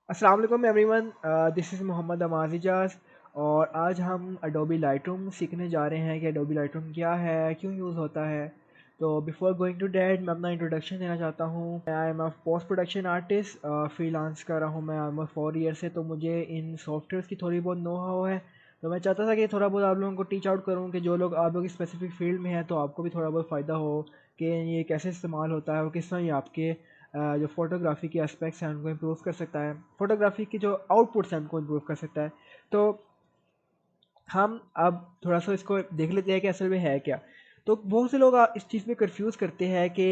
अस्सलाम वालेकुम everyone, this is Mohammad Amaz Ijaz. और आज हम अडोबी लाइटरूम सीखने जा रहे हैं कि अडोबी लाइटरूम क्या है, क्यों यूज़ होता है। तो बिफोर गोइंग टू डैट मैं अपना इंट्रोडक्शन देना चाहता हूँ। I am a post production artist, freelance कर रहा हूँ मैं ऑलमोस्ट 4 ईयर से। तो मुझे इन सॉफ्टवेयर की थोड़ी बहुत नो हाउ है। तो मैं चाहता था कि थोड़ा बहुत आप लोगों को टीच आउट करूँ कि जो लोग आप लोग स्पेसिफिक फील्ड में हैं तो आपको भी थोड़ा बहुत फ़ायदा हो कि ये कैसे इस्तेमाल होता है और किस तरह ये आपके जो फ़ोटोग्राफ़ी के एस्पेक्ट्स हैं उनको इम्प्रूव कर सकता है, फ़ोटोग्राफ़ी की जो आउटपुट्स हैं उनको इम्प्रूव कर सकता है। तो हम अब थोड़ा सा इसको देख लेते हैं कि असल में है क्या। तो बहुत से लोग इस चीज़ में कंफ्यूज करते हैं कि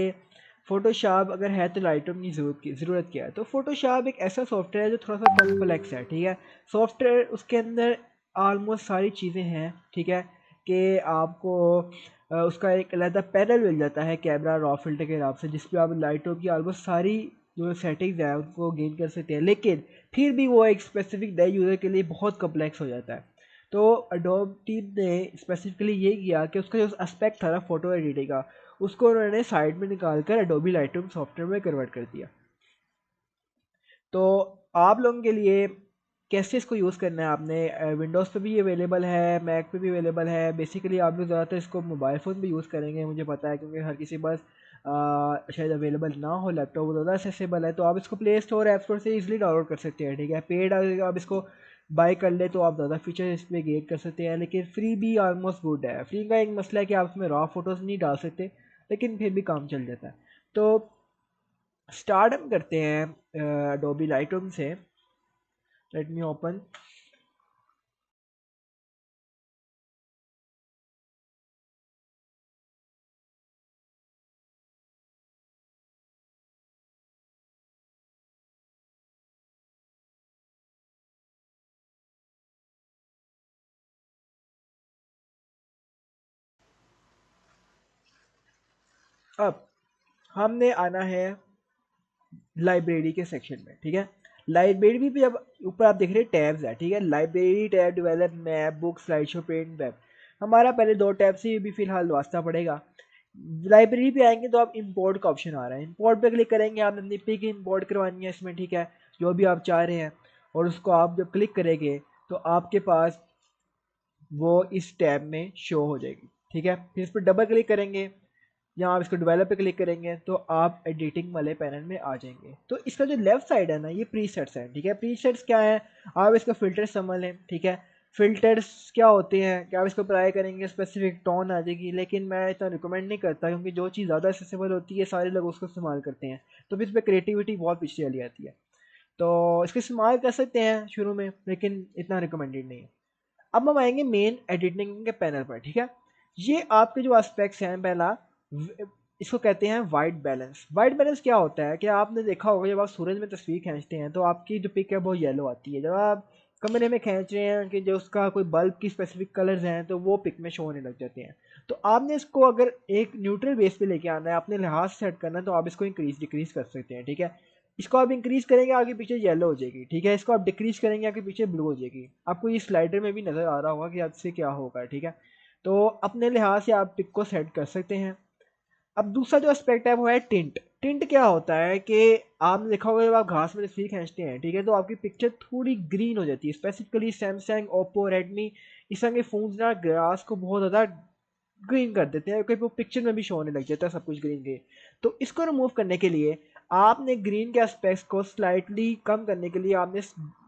फ़ोटोशॉप अगर है तो लाइटरूम की ज़रूरत क्या है। तो फ़ोटोशॉप एक ऐसा सॉफ्टवेयर है जो थोड़ा सा कॉम्प्लेक्स है, ठीक है। सॉफ्टवेयर उसके अंदर ऑलमोस्ट सारी चीज़ें हैं, ठीक है, कि आपको उसका एक अलग पैनल मिल जाता है कैमरा रॉ फिल्टर के हिसाब से, जिस पे आप लाइटरूम की ऑलमोस्ट सारी जो सेटिंग्स है उनको गेन कर सकते हैं। लेकिन फिर भी वो एक स्पेसिफिक नए यूज़र के लिए बहुत कॉम्प्लेक्स हो जाता है। तो अडोब टीम ने स्पेसिफिकली ये किया कि उसका जो एस्पेक्ट था ना फोटो एडिटिंग का, उसको उन्होंने साइड में निकाल कर अडोबी लाइटरूम सॉफ्टवेयर में कन्वर्ट कर दिया। तो आप लोगों के लिए कैसे इसको यूज़ करना है, आपने विंडोज़ पे भी अवेलेबल है, मैक पे भी अवेलेबल है। बेसिकली आप लोग ज़्यादातर इसको मोबाइल फ़ोन भी यूज़ करेंगे, मुझे पता है, क्योंकि हर किसी के पास शायद अवेलेबल ना हो लैपटॉप, वो ज़्यादा एक्सेसिबल है। तो आप इसको प्ले स्टोर ऐप स्टोर से इजीली डाउनलोड कर सकते हैं, ठीक है। पेड अगर आप इसको बाय कर ले तो आप ज़्यादा फीचर इसमें गेन कर सकते हैं, लेकिन फ्री भी ऑलमोस्ट गुड है। फ्री का एक मसला है कि आप उसमें रॉ फोटोज़ नहीं डाल सकते, लेकिन फिर भी काम चल जाता है। तो स्टार्ट हम करते हैं अडोबी लाइटरूम से। Let me open. अब हमने आना है लाइब्रेरी के सेक्शन में, ठीक है। लाइब्रेरी पे जब ऊपर आप देख रहे हैं टैब्स है, ठीक है। Library tab, develop, map, book, slide show, print, web. हमारा पहले दो टैब से भी फिलहाल वास्ता पड़ेगा। लाइब्रेरी पे आएंगे तो आप इंपोर्ट का ऑप्शन आ रहा है, इंपोर्ट पे क्लिक करेंगे। आपने अपनी पिक इंपोर्ट करवानी है इसमें, ठीक है, जो भी आप चाह रहे हैं। और उसको आप जब क्लिक करेंगे तो आपके पास वो इस टैब में शो हो जाएगी, ठीक है। फिर इस पर डबल क्लिक करेंगे, यहाँ आप इसको डेवलप पे क्लिक करेंगे तो आप एडिटिंग वाले पैनल में आ जाएंगे। तो इसका जो लेफ्ट साइड है ना, ये प्रीसेट्स है, ठीक है। प्रीसेट्स क्या है, आप इसका फिल्टर समझ लें, ठीक है। फिल्टर्स क्या होते हैं कि आप इसको अप्लाई करेंगे स्पेसिफिक टोन आ जाएगी, लेकिन मैं इतना रिकमेंड नहीं करता, क्योंकि जो चीज़ ज़्यादा एक्सेसिबल होती है सारे लोग उसको इस्तेमाल करते हैं, तो फिर इस पर क्रिएटिविटी बहुत पीछे चली जाती है। तो इसका इस्तेमाल कर सकते हैं शुरू में, लेकिन इतना रिकमेंडेड नहीं है। अब हम आएंगे मेन एडिटिंग के पैनल पर, ठीक है। ये आपके जो एस्पेक्ट्स हैं, पहला इसको कहते हैं वाइट बैलेंस। वाइट बैलेंस क्या होता है कि आपने देखा होगा जब आप सूरज में तस्वीर खींचते हैं तो आपकी जो पिक है वो येलो आती है। जब आप कमरे में खींच रहे हैं कि जो उसका कोई बल्ब की स्पेसिफिक कलर्स हैं तो वो पिक में शो होने लग जाते हैं। तो आपने इसको अगर एक न्यूट्रल बेस पे लेके आना है, अपने लिहाज से सेट करना है, तो आप इसको इंक्रीज डिक्रीज कर सकते हैं, ठीक है। इसको आप इंक्रीज करेंगे आगे पीछे येलो हो जाएगी, ठीक है। इसको आप डिक्रीज करेंगे आगे पीछे ब्लू हो जाएगी। आपको ये स्लाइडर में भी नज़र आ रहा होगा कि आपसे क्या होगा, ठीक है। तो अपने लिहाज से आप पिक को सेट कर सकते हैं। अब दूसरा जो एस्पेक्ट है वो है टिंट। टिंट क्या होता है कि आपने देखा होगा जब आप घास में तस्वीर खींचते हैं, ठीक है, तो आपकी पिक्चर थोड़ी ग्रीन हो जाती है। स्पेसिफिकली सैमसंग, ओप्पो, रेडमी, इस तरह के फोन्स ना ग्रास को बहुत ज़्यादा ग्रीन कर देते हैं, क्योंकि वो पिक्चर में भी शो होने लग जाता है सब कुछ ग्रीन के। तो इसको रिमूव करने के लिए आपने ग्रीन के एस्पेक्ट्स को स्लाइटली कम करने के लिए आपने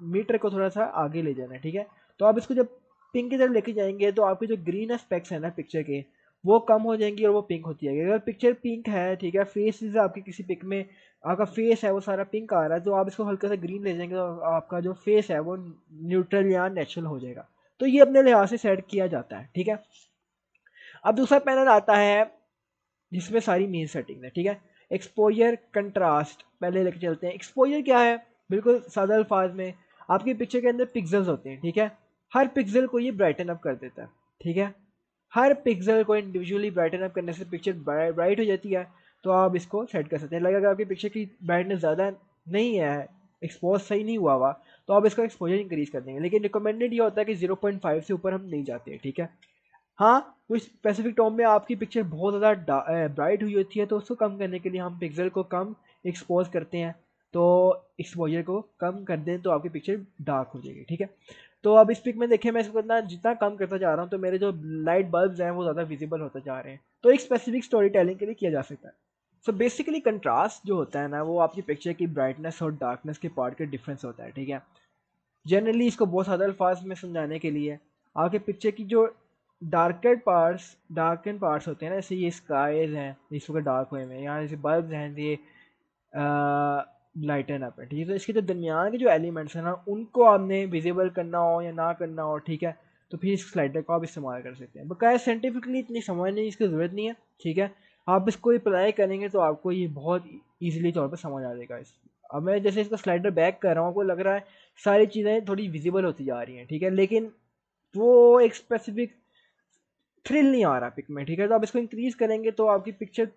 मीटर को थोड़ा सा आगे ले जाना है, ठीक है। तो आप इसको जब पिंक की तरफ लेके जाएंगे तो आपके जो ग्रीन एस्पेक्ट्स हैं ना पिक्चर के, वो कम हो जाएंगी और वो पिंक होती जाएगी। अगर पिक्चर पिंक है, ठीक है, फेस इज आपकी किसी पिक में आपका फेस है वो सारा पिंक आ रहा है, तो आप इसको हल्का सा ग्रीन ले जाएंगे तो आपका जो फेस है वो न्यूट्रल या नेचुरल हो जाएगा। तो ये अपने लिहाज से सेट किया जाता है, ठीक है। अब दूसरा पैनल आता है जिसमें सारी मेन सेटिंग है, ठीक है। एक्सपोजर, कंट्रास्ट पहले लेके चलते हैं। एक्सपोजर क्या है, बिल्कुल सादा अल्फाज में आपकी पिक्चर के अंदर पिक्सल्स होते हैं, ठीक है। हर पिक्सल को ये ब्राइटन अप कर देता है, ठीक है। हर पिक्सल को इंडिविजुअली ब्राइटन अप करने से पिक्चर ब्राइट हो जाती है। तो आप इसको सेट कर सकते हैं। लगे अगर आपकी पिक्चर की ब्राइटनेस ज़्यादा नहीं है, एक्सपोज सही नहीं हुआ हुआ, तो आप इसका एक्सपोजर इंक्रीज कर देंगे, लेकिन रिकमेंडेड ये होता है कि 0.5 से ऊपर हम नहीं जाते हैं, ठीक है। हाँ, कोई स्पेसिफिक टॉम में आपकी पिक्चर बहुत ज़्यादा ब्राइट हुई होती है तो उसको कम करने के लिए हम पिक्सल को कम एक्सपोज करते हैं। तो एक्सपोजर को कम कर दें तो आपकी पिक्चर डार्क हो जाएगी, ठीक है। तो अब इस पिक में देखिए मैं इसको जितना कम करता जा रहा हूँ तो मेरे जो लाइट बल्ब्स हैं वो ज़्यादा विजिबल होते जा रहे हैं। तो एक स्पेसिफिक स्टोरी टेलिंग के लिए किया जा सकता है। सो बेसिकली कंट्रास्ट जो होता है ना वो आपकी पिक्चर की ब्राइटनेस और डार्कनेस के पार्ट के डिफरेंस होता है, ठीक है। जनरली इसको बहुत सारे अल्फाज में समझाने के लिए आपके पिक्चर की जो डार्कन पार्ट्स होते हैं ना, जैसे ये स्काईज हैं इस वक्त डार्क हुए हैं, यहाँ जैसे बल्ब्स हैं ये लाइटन अप है, ठीक है। तो इसके जो दरमियान के जो एलिमेंट्स हैं ना उनको आपने विजिबल करना हो या ना करना हो, ठीक है, तो फिर इस स्लाइडर को आप इस्तेमाल कर सकते हैं। बकाया साइंटिफिकली इतनी समझने की इसकी ज़रूरत नहीं है, ठीक है। आप इसको अप्लाई करेंगे तो आपको ये बहुत ईजिली तौर पर समझ आ जाएगा। अब मैं जैसे इसका स्लाइडर बैक कर रहा हूँ, आपको लग रहा है सारी चीज़ें थोड़ी विजिबल होती जा रही हैं, ठीक है, लेकिन वो एक स्पेसिफिक थ्रिल नहीं आ रहा पिक में, ठीक है। तो आप इसको इंक्रीज करेंगे तो आपकी पिक्चर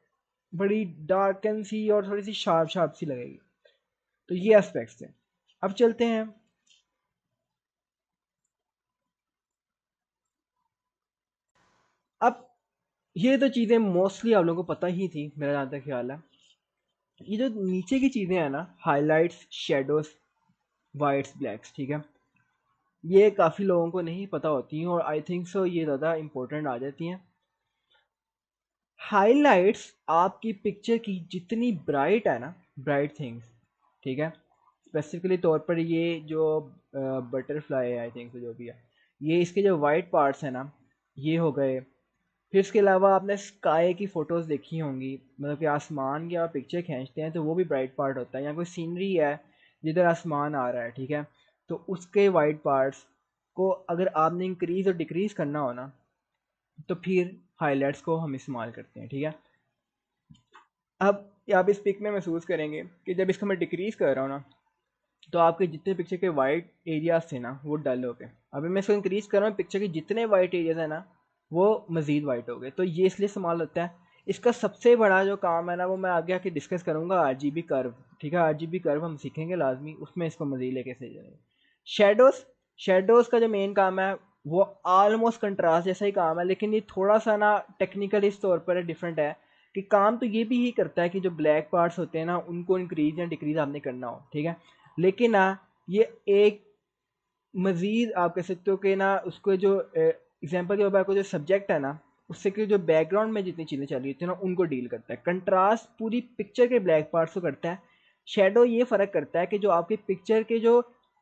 बड़ी डार्कन सी और थोड़ी सी शार्प शार्प सी लगेगी। तो ये एस्पेक्ट्स हैं। अब चलते हैं अब ये तो चीज़ें मोस्टली आप लोगों को पता ही थी, मेरा जहाँ तक ख्याल है। ये जो नीचे की चीज़ें हैं ना, हाइलाइट्स, शेडोज, वाइट्स, ब्लैक्स, ठीक है, ये काफ़ी लोगों को नहीं पता होती हैं और आई थिंक सो ये ज़्यादा इंपॉर्टेंट आ जाती हैं। हाइलाइट्स आपकी पिक्चर की जितनी ब्राइट है ना, ब्राइट थिंग्स, ठीक है, स्पेसिफिकली तौर पर ये जो बटरफ्लाई है आई थिंक जो भी है, ये इसके जो वाइट पार्ट्स हैं ना ये हो गए। फिर इसके अलावा आपने स्काई की फ़ोटोज़ देखी होंगी, मतलब कि आसमान की आप पिक्चर खींचते हैं तो वो भी ब्राइट पार्ट होता है, या कोई सीनरी है जिधर आसमान आ रहा है, ठीक है, तो उसके वाइट पार्ट्स को अगर आपने इंक्रीज़ और डिक्रीज़ करना हो ना तो फिर हाइलाइट्स को हम इस्तेमाल करते हैं, ठीक है। अब आप इस पिक में महसूस करेंगे कि जब इसको मैं डिक्रीज़ कर रहा हूँ ना तो आपके जितने पिक्चर के वाइट एरियाज थे ना वो डल हो गए। अभी मैं इसको इंक्रीज़ कर रहा हूँ, पिक्चर के जितने वाइट एरियाज हैं ना वो मज़ीद वाइट हो गए। तो ये इसलिए इस्तेमाल होता है। इसका सबसे बड़ा जो काम है ना वो मैं आगे आके डिस्कस करूँगा, RGB कर्व, ठीक है, RGB कर्व हम सीखेंगे लाजमी, उसमें इसको मज़ीद लेके से जाएंगे। शेडोज़, शेडोज़ का जो मेन काम है वो ऑलमोस्ट कंट्रास्ट जैसा ही काम है, लेकिन ये थोड़ा सा ना टेक्निकल इस तौर पर डिफरेंट है कि काम तो ये भी ही करता है कि जो ब्लैक पार्ट्स होते हैं ना उनको इंक्रीज या डिक्रीज आपने करना हो, ठीक है, लेकिन ना ये एक मज़ीद आप कह सकते हो कि ना उसको जो एग्जांपल के ऊपर आपको जो सब्जेक्ट है ना उससे कि जो बैकग्राउंड में जितनी चीज़ें चल रही होती है ना उनको डील करता है। कंट्रास्ट पूरी पिक्चर के ब्लैक पार्ट्स को करता है। शेडो ये फ़र्क करता है कि जो आपकी पिक्चर के जो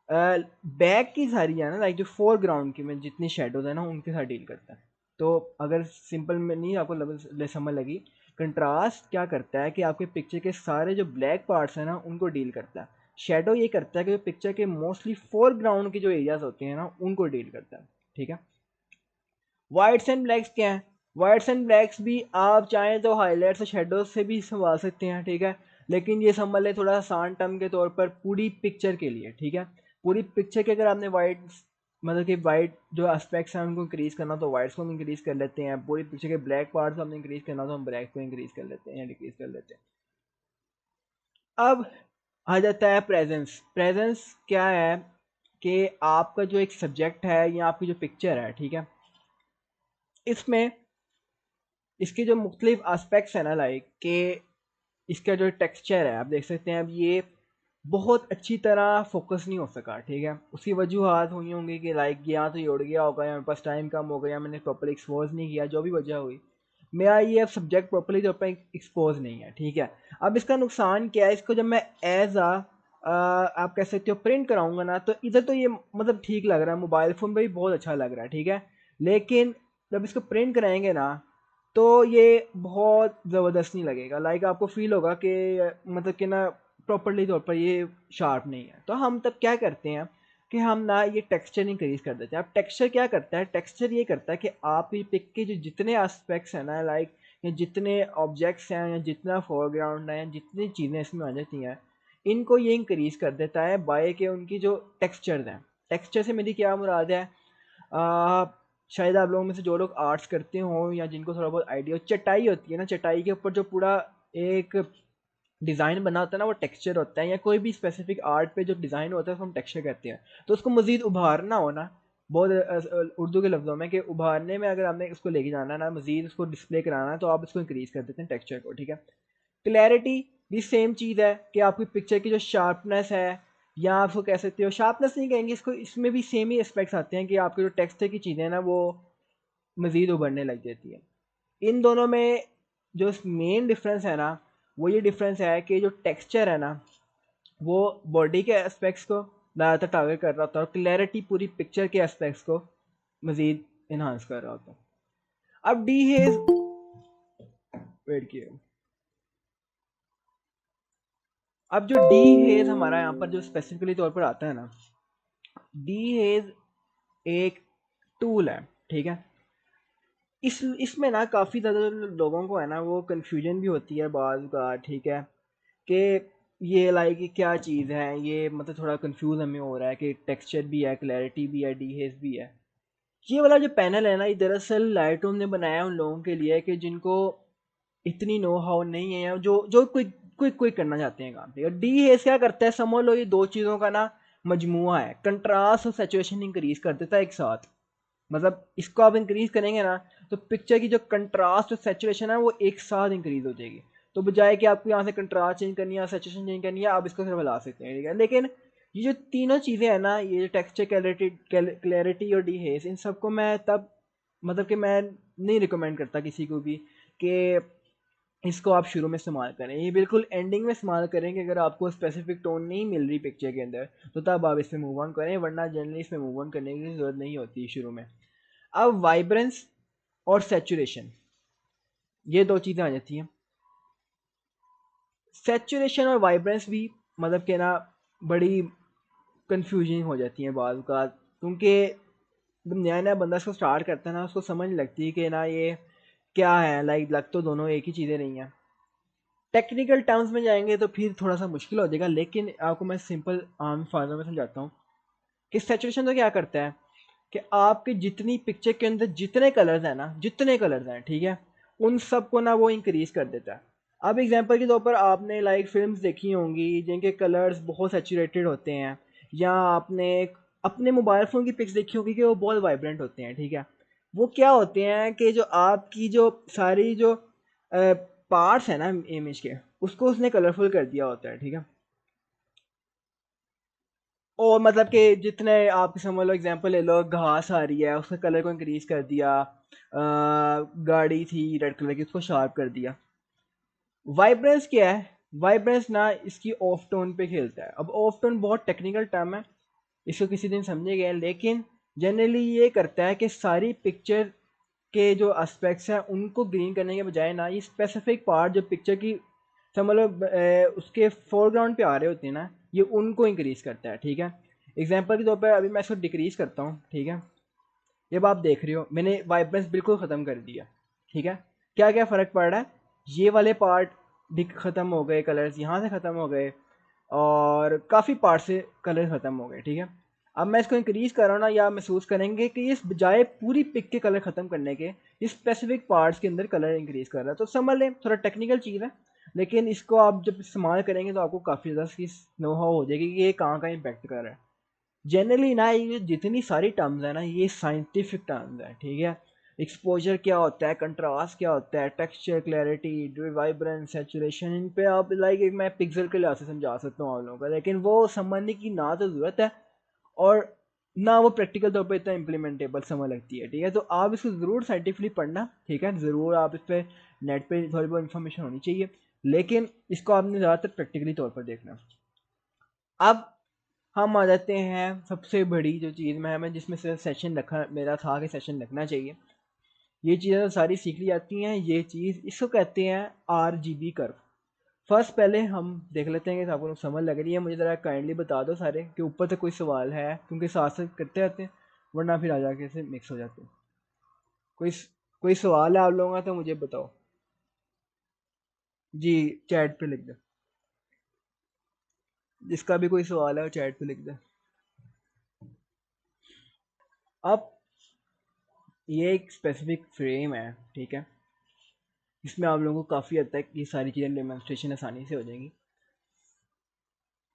बैक की सारी है ना, लाइक जो फोरग्राउंड की में जितनी शेडोज है ना उनके साथ डील करता है। तो अगर सिंपल में नहीं आपको समझ लगी, कंट्रास्ट क्या करता है कि आपके पिक्चर के सारे जो ब्लैक पार्ट्स हैं ना उनको डील करता है। शेडो ये करता है कि जो पिक्चर के मोस्टली फोरग्राउंड के जो एरियाज होते हैं ना उनको डील करता है, ठीक है। वाइट्स एंड ब्लैक्स क्या है? वाइट्स एंड ब्लैक्स भी आप चाहें तो हाईलाइट्स और शेडोज से भी संभाल सकते हैं, ठीक है, लेकिन ये संभल ले थोड़ा आसान टर्म के तौर पर पूरी पिक्चर के लिए, ठीक है। पूरी पिक्चर के अगर आपने वाइट मतलब कि वाइट जो एस्पेक्ट्स हैं उनको इंक्रीज करना तो वाइट्स को हम इंक्रीज कर लेते हैं, पूरी पिक्चर के ब्लैक पार्ट्स हमने इंक्रीज करना तो हम ब्लैक को इंक्रीज कर लेते हैं या डिक्रीज कर लेते हैं। अब आ जाता है प्रेजेंस। प्रेजेंस क्या है कि आपका जो एक सब्जेक्ट है या आपकी जो पिक्चर है, ठीक है, इसमें इसके जो मुख्तलिफ एस्पेक्ट्स हैं ना, लाइक कि इसका जो टेक्सचर है आप देख सकते हैं अब ये बहुत अच्छी तरह फोकस नहीं हो सका, ठीक है। उसकी वजूहत हुई होंगी कि लाइक यहाँ तो ये उड़ गया होगा या मेरे पास टाइम कम हो गया, मैंने प्रॉपर एक्सपोज नहीं किया, जो भी वजह हुई मेरा ये अब सब्जेक्ट प्रॉपरली जो पर एक्सपोज नहीं है, ठीक है। अब इसका नुकसान क्या है, इसको जब मैं एज आप कह सकते हो प्रिंट कराऊंगा ना तो इधर तो ये मतलब ठीक लग रहा है, मोबाइल फ़ोन पे भी बहुत अच्छा लग रहा है, ठीक है, लेकिन जब इसको प्रिंट कराएंगे ना तो ये बहुत ज़बरदस्त नहीं लगेगा। लाइक आपको फील होगा कि मतलब कि ना प्रॉपरली तौर पर ये शार्प नहीं है। तो हम तब क्या करते हैं कि हम ना ये टेक्सचर इंक्रीज कर देते हैं। अब टेक्सचर क्या करता है, टेक्सचर ये करता है कि आप ये पिक के जो जितने एस्पेक्ट्स हैं ना, लाइक या जितने ऑब्जेक्ट्स हैं या जितना फोरग्राउंड है या जितनी चीज़ें इसमें आ जाती हैं इनको ये इंक्रीज कर देता है बाय के उनकी जो टेक्सचर्स हैं। टेक्सचर से मेरी क्या मुराद है, आ, शायद आप लोगों में से जो लोग आर्ट्स करते हो या जिनको थोड़ा बहुत आइडिया हो, चटाई होती है ना, चटाई के ऊपर जो पूरा एक डिज़ाइन बना होता है ना वो टेक्सचर होता है, या कोई भी स्पेसिफिक आर्ट पे जो डिज़ाइन होता है उसको हम टेक्सचर कहते हैं। तो उसको मज़ीद उभारना हो ना, बहुत उर्दू के लफ्ज़ों में कि उभारने में अगर आपने उसको लेके जाना है ना, मज़ीद उसको डिस्प्ले कराना है तो आप उसको इंक्रीज़ कर देते हैं टेक्सचर को, ठीक है। क्लैरिटी, भी सेम चीज़ है कि आपकी पिक्चर की जो शार्पनेस है, या आप उसको कह सकते हो, शार्पनेस नहीं कहेंगे इसको, इसमें भी सेम ही एस्पेक्ट्स आते हैं कि आपके जो टेक्सचर की चीज़ें हैं ना वो मज़ीद उभरने लग जाती है। इन दोनों में जो मेन डिफरेंस है ना, वो ये डिफरेंस है कि जो टेक्सचर है ना वो बॉडी के एस्पेक्ट्स को ज़्यादातर टारगेट कर रहा होता है, और क्लैरिटी पूरी पिक्चर के एस्पेक्ट्स को मज़ीद इन्हांस कर रहा होता है। अब डी हेज, वेट किए, अब जो डी हेज हमारा यहाँ पर जो स्पेसिफिकली तौर पर आता है ना, डी हेज एक टूल है, ठीक है। इसमें ना काफ़ी ज़्यादा लोगों को है ना वो कन्फ्यूजन भी होती है बाज़ का, ठीक है, कि ये लाइक क्या चीज़ है ये, मतलब थोड़ा कंफ्यूज हमें हो रहा है कि टेक्सचर भी है, क्लैरिटी भी है, डीहेज भी है। ये वाला जो पैनल है ना, ये दरअसल लाइटरूम ने बनाया उन लोगों के लिए कि जिनको इतनी नो हाउ नहीं है, या जो जो क्विक क्विक क्विक करना चाहते हैं काम, ठीक है। डीहेज क्या करता है, समझ लो ये दो चीज़ों का ना मजमुआ है, कंट्रास्ट और सैचुरेशन इंक्रीज कर देता है एक साथ। मतलब इसको आप इंक्रीज करेंगे ना, तो पिक्चर की जो कंट्रास्ट और सेचुरेशन है वो एक साथ इंक्रीज हो जाएगी। तो बजाय कि आपको यहाँ से कंट्रास्ट चेंज करनी है, सेचुरेशन चेंज करनी है, आप इसको सिर्फ हिला सकते हैं, ठीक है। लेकिन ये जो तीनों चीज़ें हैं ना, ये टेक्सचर, क्लैरिटी और डीहेज, इन सबको मैं तब, मतलब कि मैं नहीं रिकमेंड करता किसी को भी कि इसको आप शुरू में इस्तेमाल करें। ये बिल्कुल एंडिंग में इस्तेमाल करें कि अगर आपको स्पेसिफिक टोन नहीं मिल रही पिक्चर के अंदर, तो तब आप इसमें मूव ऑन करें, वरना जनरली इसमें मूव ऑन करने की ज़रूरत नहीं होती शुरू में। अब वाइब्रेंस और सैचुरेशन, ये दो चीज़ें आ जाती हैं। सैचुरेशन और वाइब्रेंस भी मतलब कि ना बड़ी कंफ्यूजिंग हो जाती है बाज़ का, क्योंकि जब नया नया बंदा इसको स्टार्ट करता है ना, उसको समझ लगती है कि ना ये क्या है, लाइक लग तो दोनों एक ही चीज़ें नहीं हैं। टेक्निकल टर्म्स में जाएंगे तो फिर थोड़ा सा मुश्किल हो जाएगा, लेकिन आपको मैं सिंपल आम फार्मूला में समझाता हूँ कि सैचुरेशन तो क्या करता है कि आपके जितनी पिक्चर के अंदर जितने कलर्स हैं ना, जितने कलर्स हैं, ठीक है, उन सब को ना वो इंक्रीज कर देता है। अब एग्जांपल के तौर पर आपने लाइक फिल्म्स देखी होंगी जिनके कलर्स बहुत सैचुरेटेड होते हैं, या आपने अपने मोबाइल फ़ोन की पिक्स देखी होगी कि वो बहुत वाइब्रेंट होते हैं, ठीक है। वो क्या होते हैं कि जो आपकी जो सारी जो पार्ट्स है ना इमेज के, उसको उसने कलरफुल कर दिया होता है, ठीक है। और मतलब कि जितने आप समझ लो, एग्जांपल ले लो, घास आ रही है उसका कलर को इंक्रीज कर दिया, गाड़ी थी रेड कलर की उसको शार्प कर दिया। वाइब्रेंस क्या है, वाइब्रेंस ना इसकी ऑफ टोन पे खेलता है। अब ऑफ टोन बहुत टेक्निकल टर्म है, इसको किसी दिन समझेंगे, लेकिन जनरली ये करता है कि सारी पिक्चर के जो एस्पेक्ट्स हैं उनको ग्रीन करने के बजाय ना, ये स्पेसिफिक पार्ट जो पिक्चर की समझ लो उसके फोरग्राउंड पे आ रहे होते हैं ना, ये उनको इंक्रीज करता है, ठीक है। एग्जांपल के तौर पर अभी मैं इसको डिक्रीज करता हूँ, ठीक है। जब आप देख रहे हो मैंने वाइब्रेंस बिल्कुल ख़त्म कर दिया, ठीक है, क्या क्या फ़र्क पड़ रहा है, ये वाले पार्ट भी ख़त्म हो गए, कलर्स यहाँ से ख़त्म हो गए, और काफ़ी पार्ट से कलर ख़त्म हो गए, ठीक है। अब मैं इसको इंक्रीज़ कर रहा हूँ ना, या महसूस करेंगे कि इस बजाय पूरी पिक के कलर ख़त्म करने के, इस स्पेसिफिक पार्ट्स के अंदर कलर इंक्रीज़ कर रहा है। तो समझ लें थोड़ा टेक्निकल चीज़ है, लेकिन इसको आप जब इस्तेमाल करेंगे तो आपको काफ़ी ज़्यादा इसकी नो हाउ हो जाएगी कि ये कहाँ का इम्पेक्ट कर रहा है। जनरली ना ये जितनी सारी टर्म्स है ना, ये साइंटिफिक टर्म्स है, ठीक है। एक्सपोजर क्या होता है, कंट्रास्ट क्या होता है, टेक्सचर, क्लैरिटी, वाइब्रेंस, सैचुरेशन, इन पे आप लाइक एक मैं पिक्सल के लिहाज से समझा सकता हूँ आप लोगों को, लेकिन वो समझने की ना तो ज़रूरत है, और ना वो प्रैक्टिकल तौर पे इतना इम्प्लीमेंटेबल समझ लगती है, ठीक है। तो आप इसको ज़रूर साइंटिफिकली पढ़ना, ठीक है, ज़रूर आप इस पर नेट पे थोड़ी बहुत इन्फॉर्मेशन होनी चाहिए, लेकिन इसको आपने ज़्यादातर प्रैक्टिकली तौर पर देखना। अब हम आ जाते हैं सबसे बड़ी जो चीज़ मैं हमें जिसमें से सेशन रखा मेरा था कि सेशन रखना चाहिए, ये चीज़ें तो सारी सीख ली जाती हैं। ये चीज़ इसको कहते हैं RGB कर्व। फर्स्ट पहले हम देख लेते हैं कि आपको समझ लग रही है, मुझे ज़रा काइंडली बता दो सारे कि ऊपर तक कोई सवाल है, क्योंकि साथ साथ करते रहते हैं वरना फिर आ जाके से मिक्स हो जाते हैं। कोई कोई सवाल है आप लोगों का तो मुझे बताओ। जी, चैट पे लिख दो, जिसका भी कोई सवाल है वो चैट पे लिख दे। अब ये एक स्पेसिफिक फ्रेम है, ठीक है, इसमें आप लोगों को काफ़ी हद तक ये सारी चीज़ें डेमोन्स्ट्रेशन आसानी से हो जाएंगी।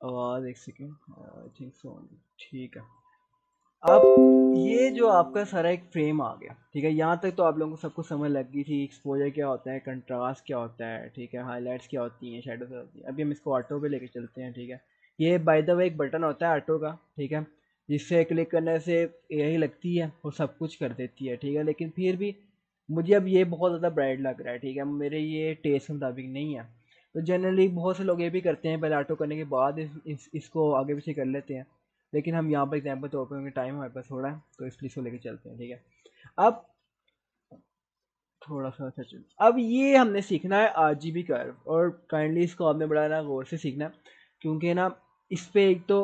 आवाज़ एक सेकेंड, आई थिंक सो, ठीक है। अब ये जो आपका सारा एक फ्रेम आ गया, ठीक है, यहाँ तक तो आप लोगों को सबको समझ लग गई थी एक्सपोजर क्या होता है, कंट्रास्ट क्या होता है, ठीक है, हाइलाइट्स क्या होती हैं, शेडो क्या होती है। अभी हम इसको ऑटो पे लेके चलते हैं, ठीक है। ये बाय द वे एक बटन होता है ऑटो का, ठीक है, जिससे क्लिक करने से यही लगती है वो सब कुछ कर देती है, ठीक है। लेकिन फिर भी मुझे अब ये बहुत ज़्यादा ब्राइट लग रहा है, ठीक है, मेरे ये टेस्ट के मुताबिक नहीं है। तो जनरली बहुत से लोग ये भी करते हैं, पहले ऑटो करने के बाद इसको आगे पीछे कर लेते हैं। लेकिन हम यहाँ पर एग्जाम्पल तौर पर टाइम हमारे पास थोड़ा है तो इसलिए इसको लेके चलते हैं, ठीक है। अब थोड़ा सा सच, अब ये हमने सीखना है आरजीबी कर्व, और काइंडली इसको आपने बड़ा ना गौर से सीखना है, क्योंकि ना इस पे एक तो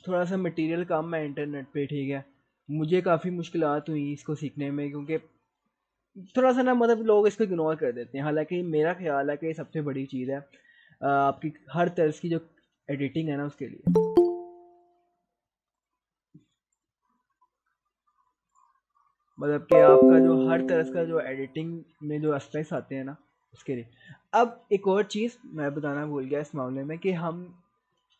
थोड़ा सा मटेरियल कम है इंटरनेट पे, ठीक है। मुझे काफ़ी मुश्किलात हुई इसको सीखने में, क्योंकि थोड़ा सा ना मतलब लोग इसको इग्नोर कर देते हैं, हालांकि मेरा ख्याल है कि ये सबसे बड़ी चीज़ है आपकी हर तरह की जो एडिटिंग है ना उसके लिए। मतलब कि आपका जो हर तरह का जो एडिटिंग में जो एस्पेक्ट्स आते हैं ना उसके लिए। अब एक और चीज़ मैं बताना भूल गया इस मामले में, कि हम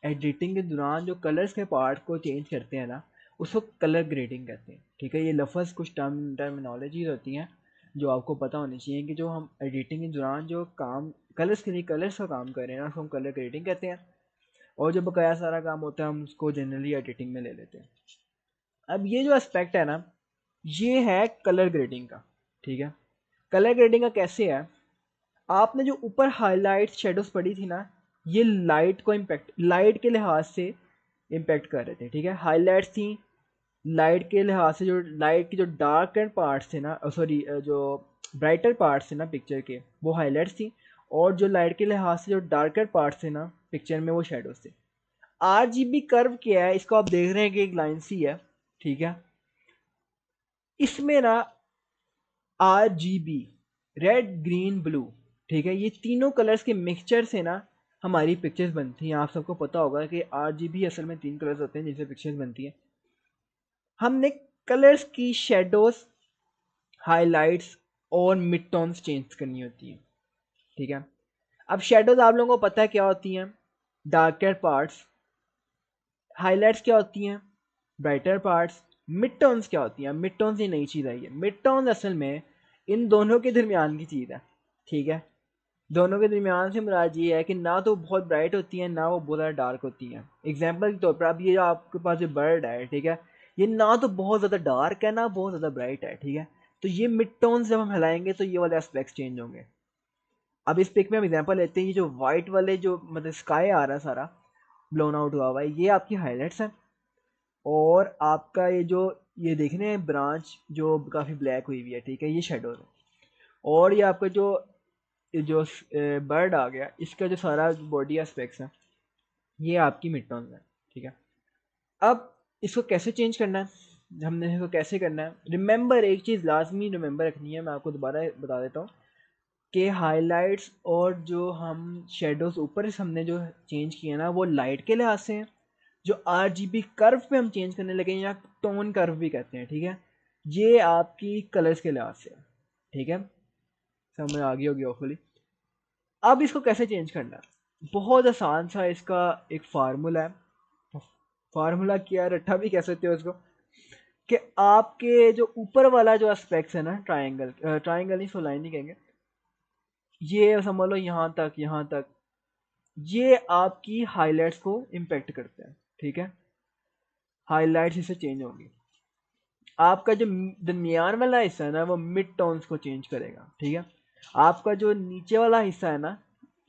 एडिटिंग के दौरान जो कलर्स के पार्ट को चेंज करते हैं ना उसको कलर ग्रेडिंग कहते हैं, ठीक है। ये लफ्ज़ कुछ टर्मिनोलॉजीज होती हैं जो आपको पता होनी चाहिए, कि जो हम एडिटिंग के दौरान जो काम कलर्स के लिए कलर्स का काम कर रहे हैं ना उसको हम कलर ग्रेडिंग कहते हैं, और जो बकाया सारा काम होता है हम उसको जनरली एडिटिंग में ले लेते हैं। अब ये जो एस्पेक्ट है ना ये है कलर ग्रेडिंग का, ठीक है। कलर ग्रेडिंग का कैसे है, आपने जो ऊपर हाईलाइट शेडोज पड़ी थी ना ये लाइट को इम्पेक्ट, लाइट के लिहाज से इम्पेक्ट कर रहे थे, ठीक है। हाईलाइट्स थी लाइट के लिहाज से, जो लाइट के जो डार्क एंड पार्ट्स थे ना, सॉरी जो ब्राइटर पार्ट्स थे ना पिक्चर के वो हाईलाइट्स थी, और जो लाइट के लिहाज से जो डार्कर पार्ट्स थे ना पिक्चर में वो शेडोज थे। आरजीबी कर्व क्या है, इसको आप देख रहे हैं कि एक लाइन सी है, ठीक है। इसमें ना RGB, रेड ग्रीन ब्लू, ठीक है, ये तीनों कलर्स के मिक्सचर से ना हमारी पिक्चर्स बनती हैं। आप सबको पता होगा कि RGB असल में 3 कलर्स होते हैं जिनसे पिक्चर्स बनती हैं। हमने कलर्स की शेडोज, हाइलाइट्स और मिड टोन्स चेंज करनी होती हैं, ठीक है। अब शेडोज आप लोगों को पता है क्या होती हैं, डार्कर पार्ट्स। हाइलाइट्स क्या होती हैं, ब्राइटर पार्ट्स। मिड टोन्स क्या होती हैं, मिड टोन्स ये नई चीज़ आई है। मिड टोन्स असल में इन दोनों के दरमियान की चीज़ है, ठीक है। दोनों के दरमियान से मुराद ये है कि ना तो बहुत ब्राइट होती है ना वो बहुत ज़्यादा डार्क होती है। एग्जाम्पल के तौर पर अब ये जो आपके पास जो बर्ड है, ठीक है, ये ना तो बहुत ज़्यादा डार्क है ना बहुत ज़्यादा ब्राइट है, ठीक है। तो ये मिड टोन्स जब हम हिलाएंगे तो ये वाले एस्पेक्ट्स चेंज होंगे। अब इस पिक में हम एग्जाम्पल लेते हैं, ये जो वाइट वाले जो मतलब स्काई आ रहा है सारा ब्लोन आउट हुआ हुआ है, ये आपकी हाईलाइट्स हैं। और आपका ये जो ये देख रहे हैं ब्रांच जो काफ़ी ब्लैक हुई हुई है, ठीक है, ये शेडोज है। और ये आपका जो ये जो बर्ड आ गया इसका जो सारा बॉडी एस्पेक्ट्स है ये आपकी मिड टोन है, ठीक है। अब इसको कैसे चेंज करना है, हमने इसको कैसे करना है, रिमेंबर एक चीज़ लाजमी रिमेंबर रखनी है, मैं आपको दोबारा बता देता हूँ कि हाइलाइट्स और जो हम शेडोज ऊपर से हमने जो चेंज किए ना वो लाइट के लिहाज से हैं। जो RGB कर्व पे हम चेंज करने लगे या टोन कर्व भी कहते हैं, ठीक है, ये आपकी कलर्स के लिहाज से है, ठीक है। समझ आ गई होगी होपफुली। अब इसको कैसे चेंज करना है, बहुत आसान सा इसका एक फार्मूला है। फार्मूला क्या रट्ठा भी कह सकते हो इसको, कि आपके जो ऊपर वाला जो एस्पेक्ट्स है ना ट्रायंगल, ट्रायंगल नहीं, सो लाइन नहीं कहेंगे, ये समझ लो यहाँ तक ये आपकी हाइलाइट्स को इम्पेक्ट करते हैं, ठीक है। हाइलाइट्स इससे चेंज होंगी। आपका जो दरमियान वाला हिस्सा है ना वो मिड टोन्स को चेंज करेगा, ठीक है। आपका जो नीचे वाला हिस्सा है ना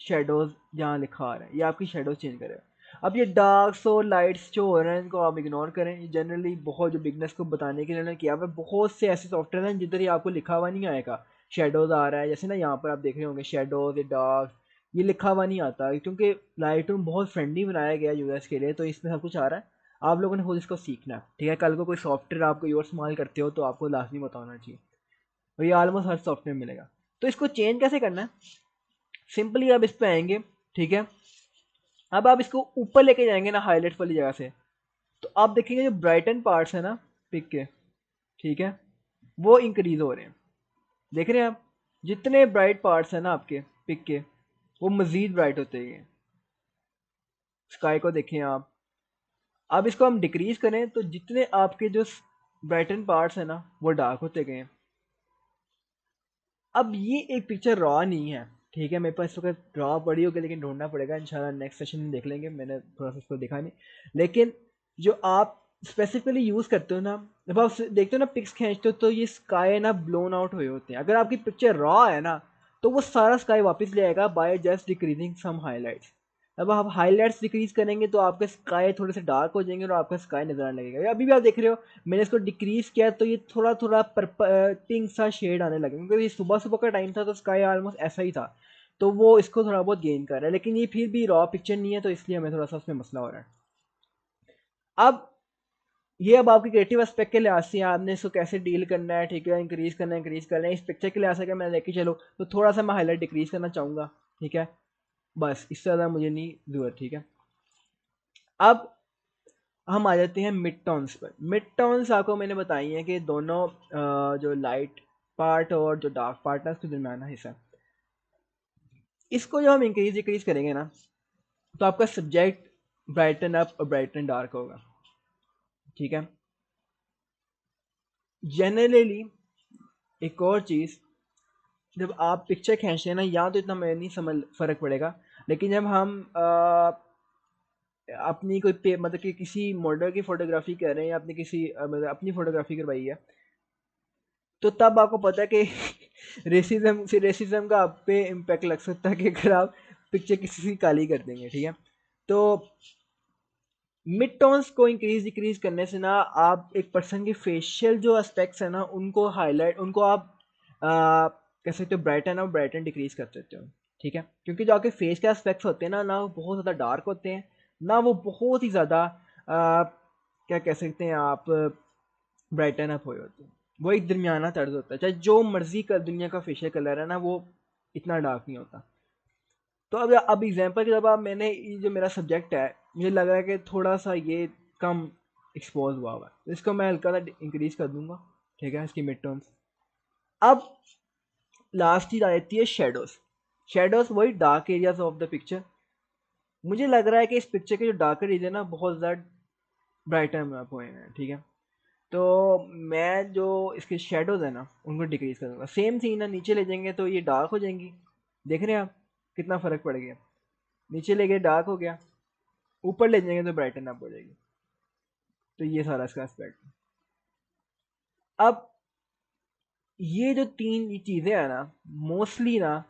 शेडोज जहाँ लिखा आ रहा है ये आपकी शेडोज चेंज करेगा। अब ये डार्क्स और लाइट्स जो हो रहे हैं इनको आप इग्नोर करें, ये जनरली बहुत जो बिगनर्स को बताने के लिए उन्होंने किया हुआ है। बहुत से ऐसे सॉफ्टवेयर हैं जिधर ये आपको लिखा हुआ नहीं आएगा शेडोज आ रहा है, जैसे ना यहाँ पर आप देख रहे होंगे शेडोज, ये डार्क, ये लिखा हुआ नहीं आता, क्योंकि लाइट रूम बहुत फ्रेंडली बनाया गया यूजर्स के लिए, तो इसमें सब कुछ आ रहा है। आप लोगों ने खुद इसको सीखना है, ठीक है। कल को कोई सॉफ्टवेयर आप कोई और इस्तेमाल करते हो तो आपको लाजमी बताना चाहिए, और ये ऑलमोस्ट हर सॉफ्टवेयर मिलेगा। तो इसको चेंज कैसे करना है, सिंपली आप इस पे आएंगे, ठीक है। अब आप इसको ऊपर लेके जाएंगे ना हाईलाइट वाली जगह से, तो आप देखेंगे जो ब्राइटन पार्ट्स है ना पिक के, ठीक है, वो इंक्रीज हो रहे हैं। देख रहे हैं आप, जितने ब्राइट पार्ट्स हैं ना आपके पिक के वो मजीद ब्राइट होते हैं। स्काई को देखें आप, अब इसको हम डिक्रीज करें तो जितने आपके जो ब्राइटन पार्ट्स है ना वो डार्क होते गए हैं। अब ये एक पिक्चर रॉ नहीं है, ठीक है, मेरे पास इस वक्त रॉ पड़ी होगी लेकिन ढूंढना पड़ेगा, इंशाल्लाह नेक्स्ट सेशन में देख लेंगे, मैंने थोड़ा सा उसको देखा नहीं। लेकिन जो आप स्पेसिफिकली यूज़ करते हो ना, जब आप देखते हो ना पिक्स खींचते हो तो ये स्काई ना ब्लोन आउट हुए होते हैं, अगर आपकी पिक्चर रॉ है ना तो वो सारा स्काई वापस ले आएगा by just decreasing some highlights. अब आप हाईलाइट्स डिक्रीज करेंगे तो आपके स्काई थोड़े से डार्क हो जाएंगे और आपका स्काई नजर आने लगेगा। अभी भी आप देख रहे हो मैंने इसको डिक्रीज किया तो ये थोड़ा थोड़ा पिंक सा शेड आने लगे, क्योंकि ये सुबह सुबह का टाइम था तो स्काई ऑलमोस्ट ऐसा ही था, तो वो इसको थोड़ा बहुत गेन कर रहा है, लेकिन ये फिर भी रॉ पिक्चर नहीं है तो इसलिए हमें थोड़ा सा उसमें मसला हो रहा है। अब ये अब आपकी क्रिएटिव एस्पेक्ट के लिहाज से आपने इसको कैसे डील करना है, ठीक है, इंक्रीज करना है इस पिक्चर के लिहाज से, अगर मैं लेके चलो तो थोड़ा सा मैं हाईलाइट डिक्रीज करना चाहूँगा, ठीक है, बस इससे ज़्यादा मुझे नहीं जरूरत, ठीक है। अब हम आ जाते हैं मिड टोन्स पर। मिड टोन्स आपको मैंने बताई हैं कि दोनों जो लाइट पार्ट और जो डार्क पार्ट है उसके दरमियाना हिस्सा, इसको जब हम इंक्रीज डिक्रीज करेंगे ना तो आपका सब्जेक्ट ब्राइटन अप और ब्राइटन डार्क होगा, ठीक है। जनरली एक और चीज़, जब आप पिक्चर खींचते हैं ना यहाँ तो इतना मैं नहीं समझ फ़र्क पड़ेगा, लेकिन जब हम अपनी कोई मतलब कि किसी मॉडल की फ़ोटोग्राफी कर रहे हैं या अपनी किसी मतलब अपनी फ़ोटोग्राफी करवाई है, तो तब आपको पता है कि रेसिज्म का आप पे इम्पैक्ट लग सकता है कि अगर आप पिक्चर किसी की काली कर देंगे, ठीक है। तो मिड टोन्स को इंक्रीज डिक्रीज करने से ना आप एक पर्सन के फेशियल जो एस्पेक्ट्स है ना उनको हाईलाइट, उनको आप कह सकते हो ब्राइटन और ब्राइटन डिक्रीज कर सकते हो, ठीक है, क्योंकि जो आपके फेस के एस्पेक्ट्स होते हैं ना वो बहुत ज़्यादा डार्क होते हैं, ना वो बहुत ही ज़्यादा क्या कह सकते हैं आप ब्राइटन अप हुए होते हैं, वो एक दरमियाना तर्ज होता है, चाहे जो मर्जी का दुनिया का फेशियल कलर है ना वो इतना डार्क नहीं होता। तो अब एग्जांपल के तौर पर मैंने ये जो मेरा सब्जेक्ट है मुझे लग रहा है कि थोड़ा सा ये कम एक्सपोज हुआ है, तो इसको मैं हल्का सा इंक्रीज कर दूंगा, ठीक है, इसकी मिड टोन्स। अब लास्ट चीज आ जाती है शेडोज। शेडोज वही dark areas of the picture. मुझे लग रहा है कि इस पिक्चर के जो डार्कर एरिया ना बहुत ज़्यादा ब्राइटन अप हुए हैं, ठीक है, तो मैं जो इसके शेडोज है ना उनको डिक्रीज कर दूंगा। सेम सीन है, नीचे ले जाएंगे तो ये डार्क हो जाएंगी, देख रहे हैं आप कितना फ़र्क पड़ गया, नीचे ले गए डार्क हो गया, ऊपर ले जाएंगे तो ब्राइटन अप हो जाएगी। तो ये सारा इसका एस्पेक्ट। अब ये जो तीन चीज़ें हैं ना मोस्टली ना